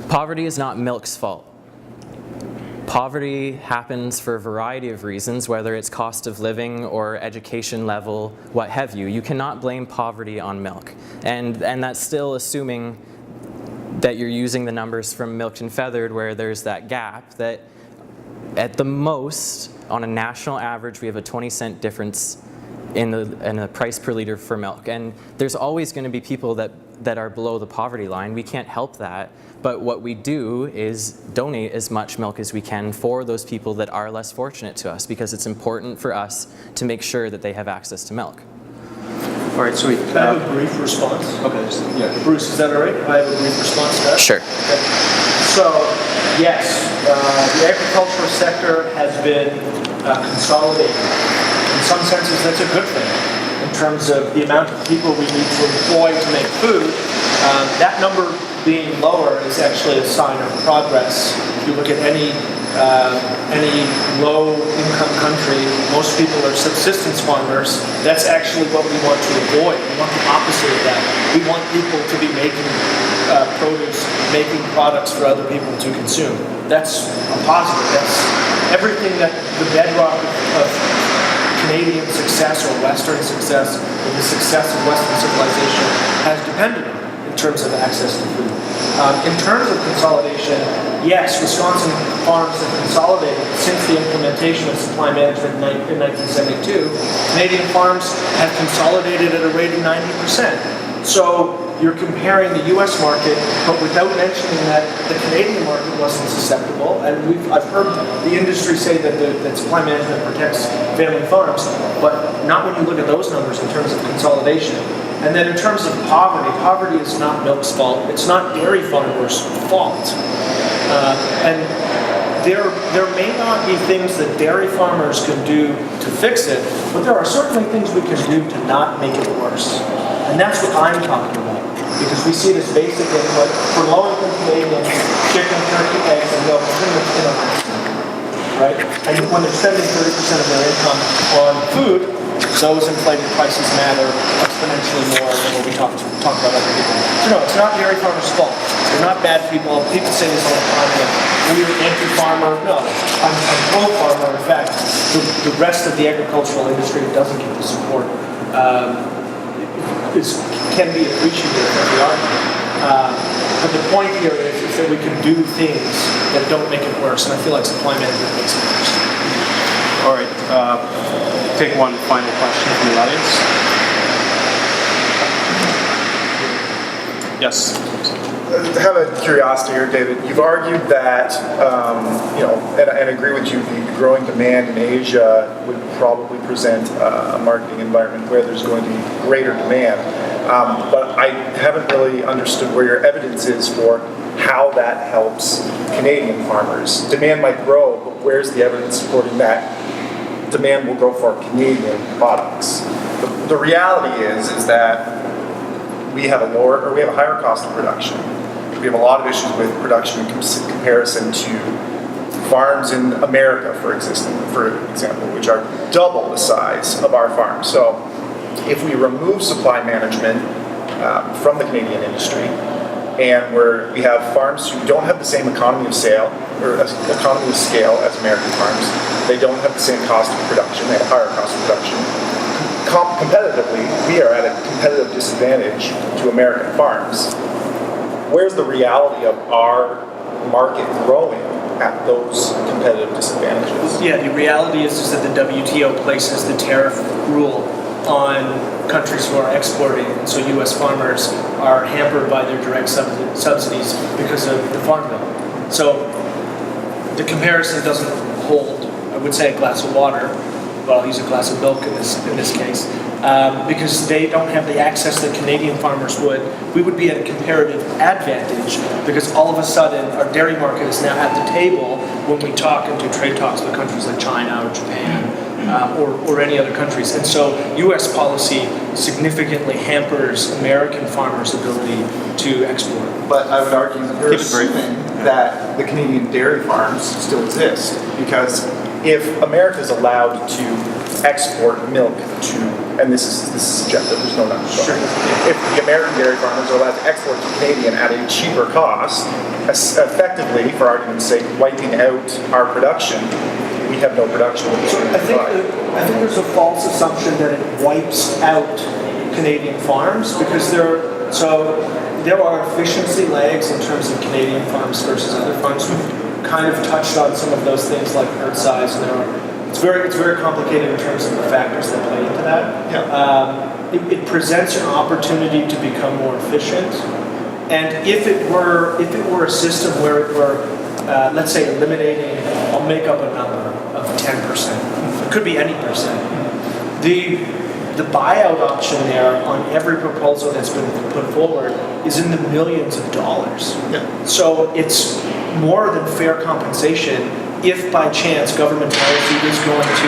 poverty is not milk's fault. Poverty happens for a variety of reasons, whether it's cost of living or education level, what have you. You cannot blame poverty on milk. And that's still assuming that you're using the numbers from Milked and Feathered, where there's that gap that at the most, on a national average, we have a 20-cent difference in the price per liter for milk. And there's always going to be people that are below the poverty line. We can't help that. But what we do is donate as much milk as we can for those people that are less fortunate to us, because it's important for us to make sure that they have access to milk. All right, sweet. Can I have a brief response? Okay, yeah. Bruce, is that all right? Can I have a brief response to that? Sure. Okay. So, yes, the agricultural sector has been consolidating. In some senses, that's a good thing. In terms of the amount of people we need to employ to make food, that number being lower is actually a sign of progress. If you look at any low-income country, most people are subsistence farmers. That's actually what we want to avoid. We want the opposite of that. We want people to be making produce, making products for other people to consume. That's a positive. That's everything that the bedrock of Canadian success or Western success, and the success of Western civilization has depended on in terms of access to food. In terms of consolidation, yes, Wisconsin farms have consolidated since the implementation of supply management in 1972. Canadian farms have consolidated at a rate of 90%. So you're comparing the U.S. market, but without mentioning that the Canadian market wasn't susceptible. And I've heard the industry say that supply management protects family farms, but not when you look at those numbers in terms of consolidation. And then in terms of poverty is not milk's fault. It's not dairy farmers' fault. And there may not be things that dairy farmers can do to fix it, but there are certainly things we can do to not make it worse. And that's what I'm talking about. Because we see this basic input for low-income Canadians, chicken, turkey, eggs, and milk, pretty much right? And when they're spending 30% of their income on food, those inflated prices matter exponentially more than what we talk about other people. So no, it's not dairy farmers' fault. They're not bad people. People say this all the time, like, we're anti-farmer. No, I'm pro-farmer. In fact, the rest of the agricultural industry that doesn't get the support can be appreciated of the argument. But the point here is that we can do things that don't make it worse, and I feel like supply management makes it worse. All right, take one final question from the audience. Yes. I have a curiosity here, David. You've argued that, and I agree with you, the growing demand in Asia would probably present a marketing environment where there's going to be greater demand. But I haven't really understood where your evidence is for how that helps Canadian farmers. Demand might grow, but where's the evidence supporting that demand will grow for Canadian products? The reality is that we have a higher cost of production. We have a lot of issues with production in comparison to farms in America, for example, which are double the size of our farms. So if we remove supply management from the Canadian industry, and where we have farms who don't have the same economy of scale as American farms, they don't have the same cost of production, they have a higher cost of production. Competitively, we are at a competitive disadvantage to American farms. Where's the reality of our market growing at those competitive disadvantages? Yeah, the reality is that the WTO places the tariff rule on countries who are exporting, and so U.S. farmers are hampered by their direct subsidies because of the Farm Bill. So the comparison doesn't hold. I would say a glass of water, well, I'll use a glass of milk in this case. because they don't have the access that Canadian farmers would. We would be at a comparative advantage because all of a sudden our dairy market is now at the table when we talk and do trade talks with countries like China or Japan or any other countries. And so U.S. policy significantly hampers American farmers' ability to export. But I would argue that you're assuming that the Canadian dairy farms still exist, because if America is allowed to export milk to, and this is subjective, there's no number. Sure. If the American dairy farmers are allowed to export to Canadian at a cheaper cost, effectively, for argument's sake, wiping out our production, we have no production. So I think there's a false assumption that it wipes out Canadian farms because there are efficiency lags in terms of Canadian farms versus other farms. We've kind of touched on some of those things like herd size, and it's very complicated in terms of the factors that play into that. Yeah. It presents an opportunity to become more efficient, and if it were a system where it were, let's say, eliminating, I'll make up a number of 10%. It could be any percent. The buyout option there on every proposal that's been put forward is in the millions of dollars. Yeah. So it's more than fair compensation if by chance government policy is going to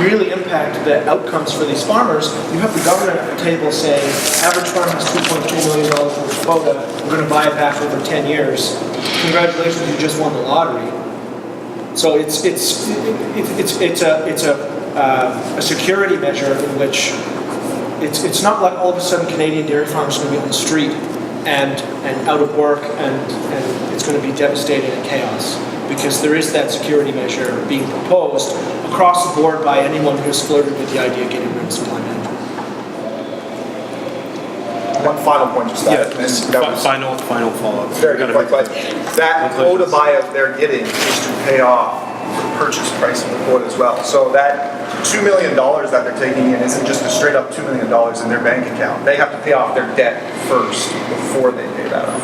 really impact the outcomes for these farmers. You have the government at the table saying, average farm has $2.2 million worth of quota, we're going to buy it back over 10 years. Congratulations, you just won the lottery. So it's a security measure in which it's not like all of a sudden Canadian dairy farmers are going to be on the street and out of work and it's going to be devastating and chaos, because there is that security measure being proposed across the board by anyone who's flirted with the idea of getting rid of supply management. One final point, just that. Final follow-up. Very good point. But that quota buyout they're getting is to pay off the purchase price of the quota as well. So that $2 million that they're taking in isn't just a straight up $2 million in their bank account. They have to pay off their debt first before they pay that off.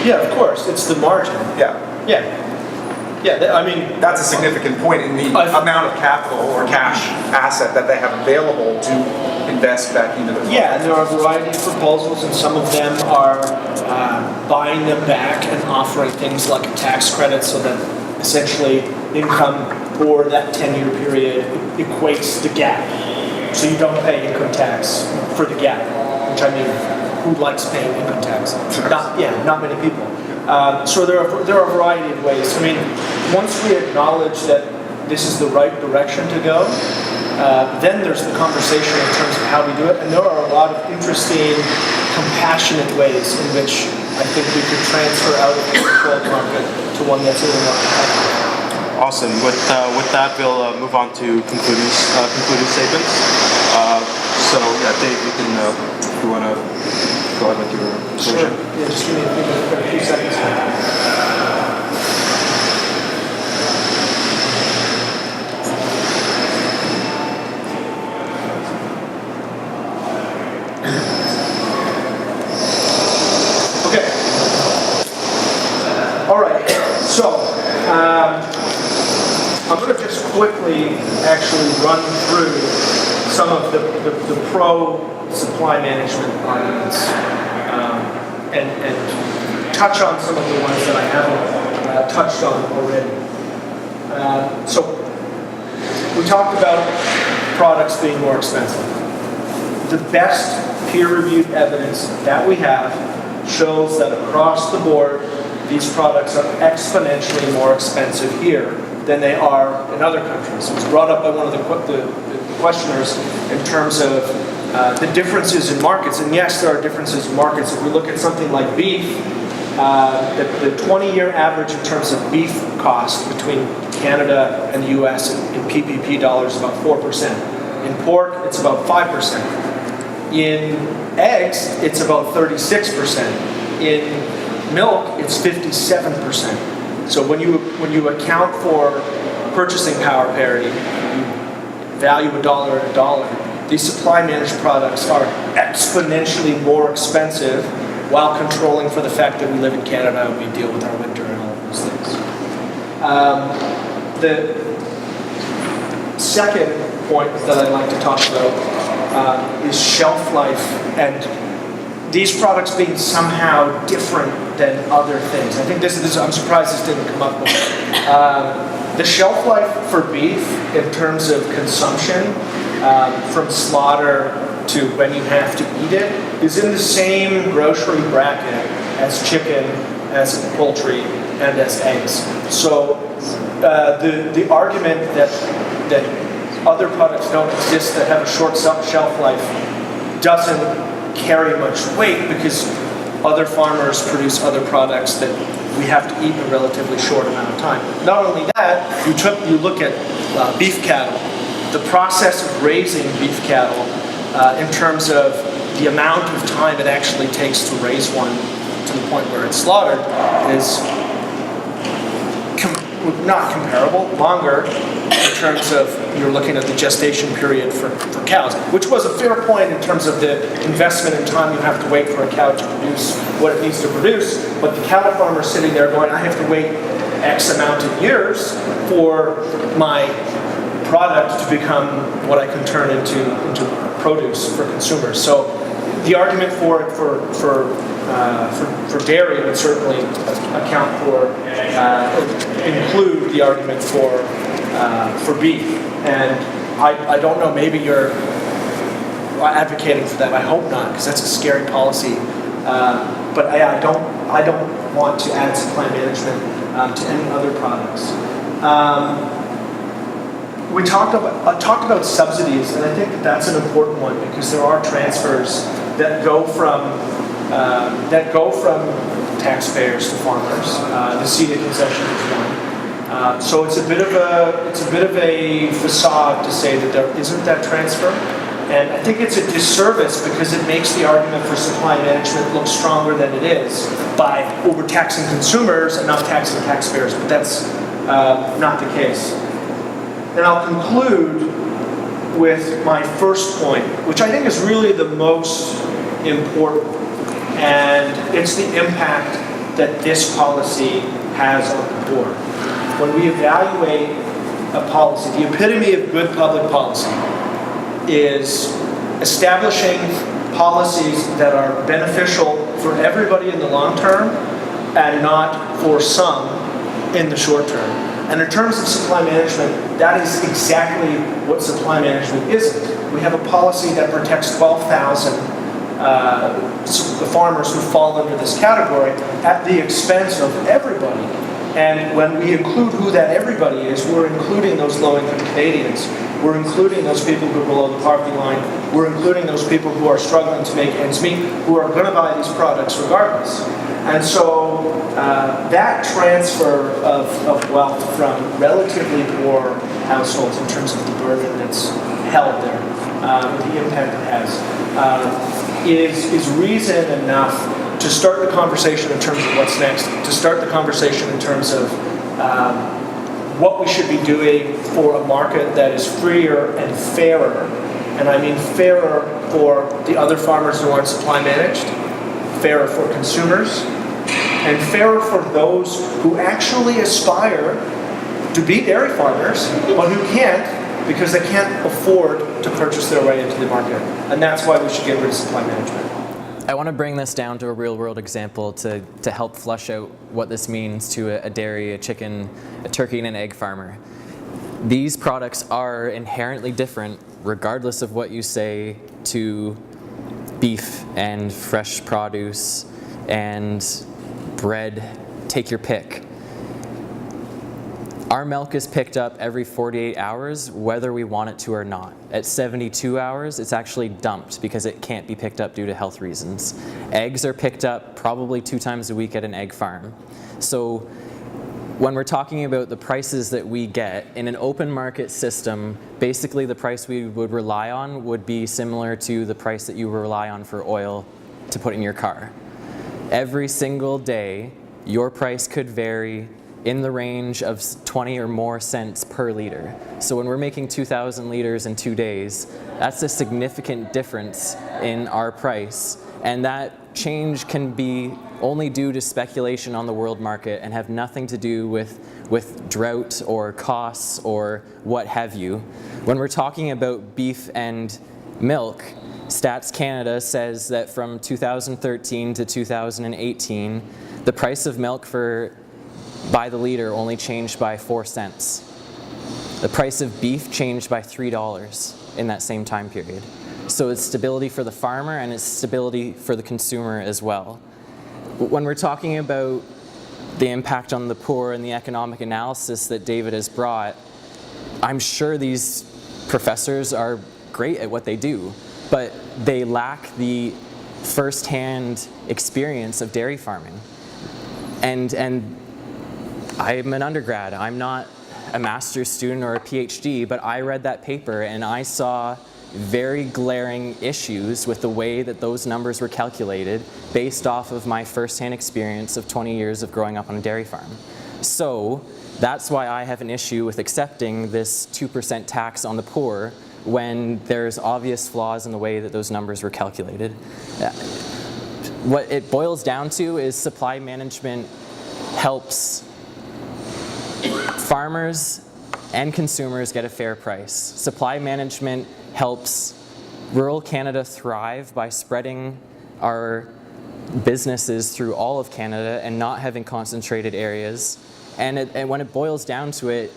Yeah, of course. It's the margin. Yeah. Yeah. Yeah, I mean, that's a significant point in the amount of capital or cash asset that they have available to invest back into their yeah, and there are a variety of proposals, and some of them are buying them back and offering things like a tax credit so that essentially income for that 10-year period equates the gap. So you don't pay income tax for the gap, which I mean, who likes paying income tax? Not many people. So there are a variety of ways. I mean, once we acknowledge that this is the right direction to go, then there's the conversation in terms of how we do it. And there are a lot of interesting, compassionate ways in which I think we could transfer out of the controlled market to one that's a little more competitive. Awesome. With that, we'll move on to concluding statements. So yeah, Dave, you can, if you want to go ahead with your conclusion. Sure. Yeah, just give me a few seconds. Okay. All right. So I'm going to just quickly actually run through some of the pro-supply management arguments and touch on some of the ones that I haven't touched on already. So we talked about products being more expensive. The best peer-reviewed evidence that we have shows that across the board, these products are exponentially more expensive here than they are in other countries. It was brought up by one of the questioners in terms of the differences in markets. And yes, there are differences in markets. If we look at something like beef, the 20-year average in terms of beef cost between Canada and the US in PPP dollars is about 4%. In pork, it's about 5%. In eggs, it's about 36%. In milk, it's 57%. So when you account for purchasing power parity, you value a dollar at a dollar, these supply managed products are exponentially more expensive while controlling for the fact that we live in Canada and we deal with our winter and all of those things. The second point that I'd like to talk about is shelf life and these products being somehow different than other things. I think this I'm surprised this didn't come up more. The shelf life for beef in terms of consumption from slaughter to when you have to eat it is in the same grocery bracket as chicken, as poultry, and as eggs. So the argument that other products don't exist that have a short shelf life doesn't carry much weight because other farmers produce other products that we have to eat in a relatively short amount of time. Not only that, you look at beef cattle. The process of raising beef cattle in terms of the amount of time it actually takes to raise one to the point where it's slaughtered is not comparable, longer in terms of you're looking at the gestation period for cows, which was a fair point in terms of the investment in time you have to wait for a cow to produce what it needs to produce, but the cattle farmer sitting there going, I have to wait X amount of years for my product to become what I can turn into produce for consumers. So the argument for it for dairy would certainly account for include the argument for beef. And I don't know, maybe you're advocating for that. I hope not, because that's a scary policy. But I don't want to add supply management to any other products. We talked about subsidies, and I think that's an important one because there are transfers that go from taxpayers to farmers. The ceded concession is one. So it's a bit of a facade to say that there isn't that transfer, and I think it's a disservice because it makes the argument for supply management look stronger than it is by overtaxing consumers and not taxing taxpayers. But that's not the case. And I'll conclude with my first point, which I think is really the most important, and it's the impact that this policy has on the poor. When we evaluate a policy, the epitome of good public policy is establishing policies that are beneficial for everybody in the long term and not for some in the short term. And in terms of supply management, that is exactly what supply management isn't. We have a policy that protects 12,000 the farmers who fall under this category at the expense of everybody. And when we include who that everybody is, we're including those low-income Canadians. We're including those people who are below the poverty line. We're including those people who are struggling to make ends meet, who are going to buy these products regardless. And so that transfer of wealth from relatively poor households in terms of the burden that's held there, the impact it has, is reason enough to start the conversation in terms of what's next, to start the conversation in terms of what we should be doing for a market that is freer and fairer. And I mean fairer for the other farmers who aren't supply managed, fairer for consumers, and fairer for those who actually aspire to be dairy farmers, but who can't because they can't afford to purchase their way into the market. And that's why we should get rid of supply management. I want to bring this down to a real-world example to help flush out what this means to a dairy, a chicken, a turkey, and an egg farmer. These products are inherently different regardless of what you say to beef and fresh produce and bread, take your pick. Our milk is picked up every 48 hours, whether we want it to or not. At 72 hours, it's actually dumped because it can't be picked up due to health reasons. Eggs are picked up probably 2 times a week at an egg farm. So when we're talking about the prices that we get in an open market system, basically the price we would rely on would be similar to the price that you rely on for oil to put in your car. Every single day, your price could vary in the range of 20 or more cents per liter. So when we're making 2,000 liters in 2 days, that's a significant difference in our price. And that change can be only due to speculation on the world market and have nothing to do with with drought or costs or what have you. When we're talking about beef and milk, Stats Canada says that from 2013 to 2018, the price of milk by the liter only changed by 4 cents. The price of beef changed by $3 in that same time period. So it's stability for the farmer and it's stability for the consumer as well. When we're talking about the impact on the poor and the economic analysis that David has brought, I'm sure these professors are great at what they do, but they lack the first-hand experience of dairy farming. And I'm an undergrad. I'm not a master's student or a PhD, but I read that paper and I saw very glaring issues with the way that those numbers were calculated based off of my first-hand experience of 20 years of growing up on a dairy farm. So that's why I have an issue with accepting this 2% tax on the poor when there's obvious flaws in the way that those numbers were calculated. What it boils down to is supply management helps farmers and consumers get a fair price. Supply management helps rural Canada thrive by spreading our businesses through all of Canada and not having concentrated areas. And when it boils down to it,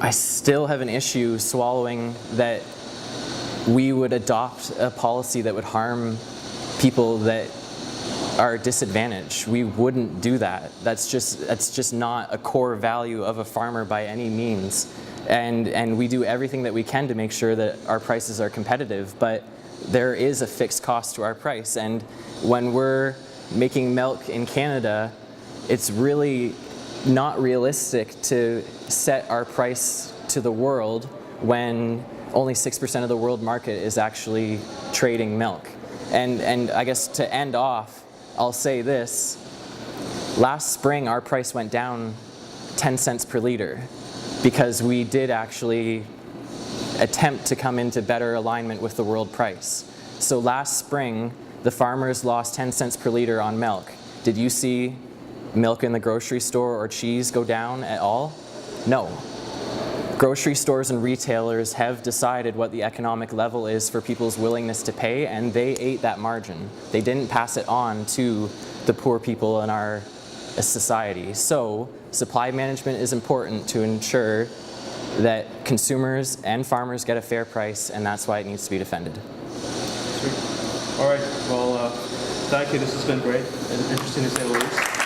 I still have an issue swallowing that we would adopt a policy that would harm people that are disadvantaged. We wouldn't do that. That's just not a core value of a farmer by any means. And we do everything that we can to make sure that our prices are competitive, but there is a fixed cost to our price. And when we're making milk in Canada, it's really not realistic to set our price to the world when only 6% of the world market is actually trading milk. And I guess to end off, I'll say this. Last spring, our price went down 10 cents per liter because we did actually attempt to come into better alignment with the world price. So last spring, the farmers lost 10 cents per liter on milk. Did you see milk in the grocery store or cheese go down at all? No. Grocery stores and retailers have decided what the economic level is for people's willingness to pay, and they ate that margin. They didn't pass it on to the poor people in our society. So supply management is important to ensure that consumers and farmers get a fair price, and that's why it needs to be defended. Sweet. All right. Well, thank you. This has been great and interesting to say the least.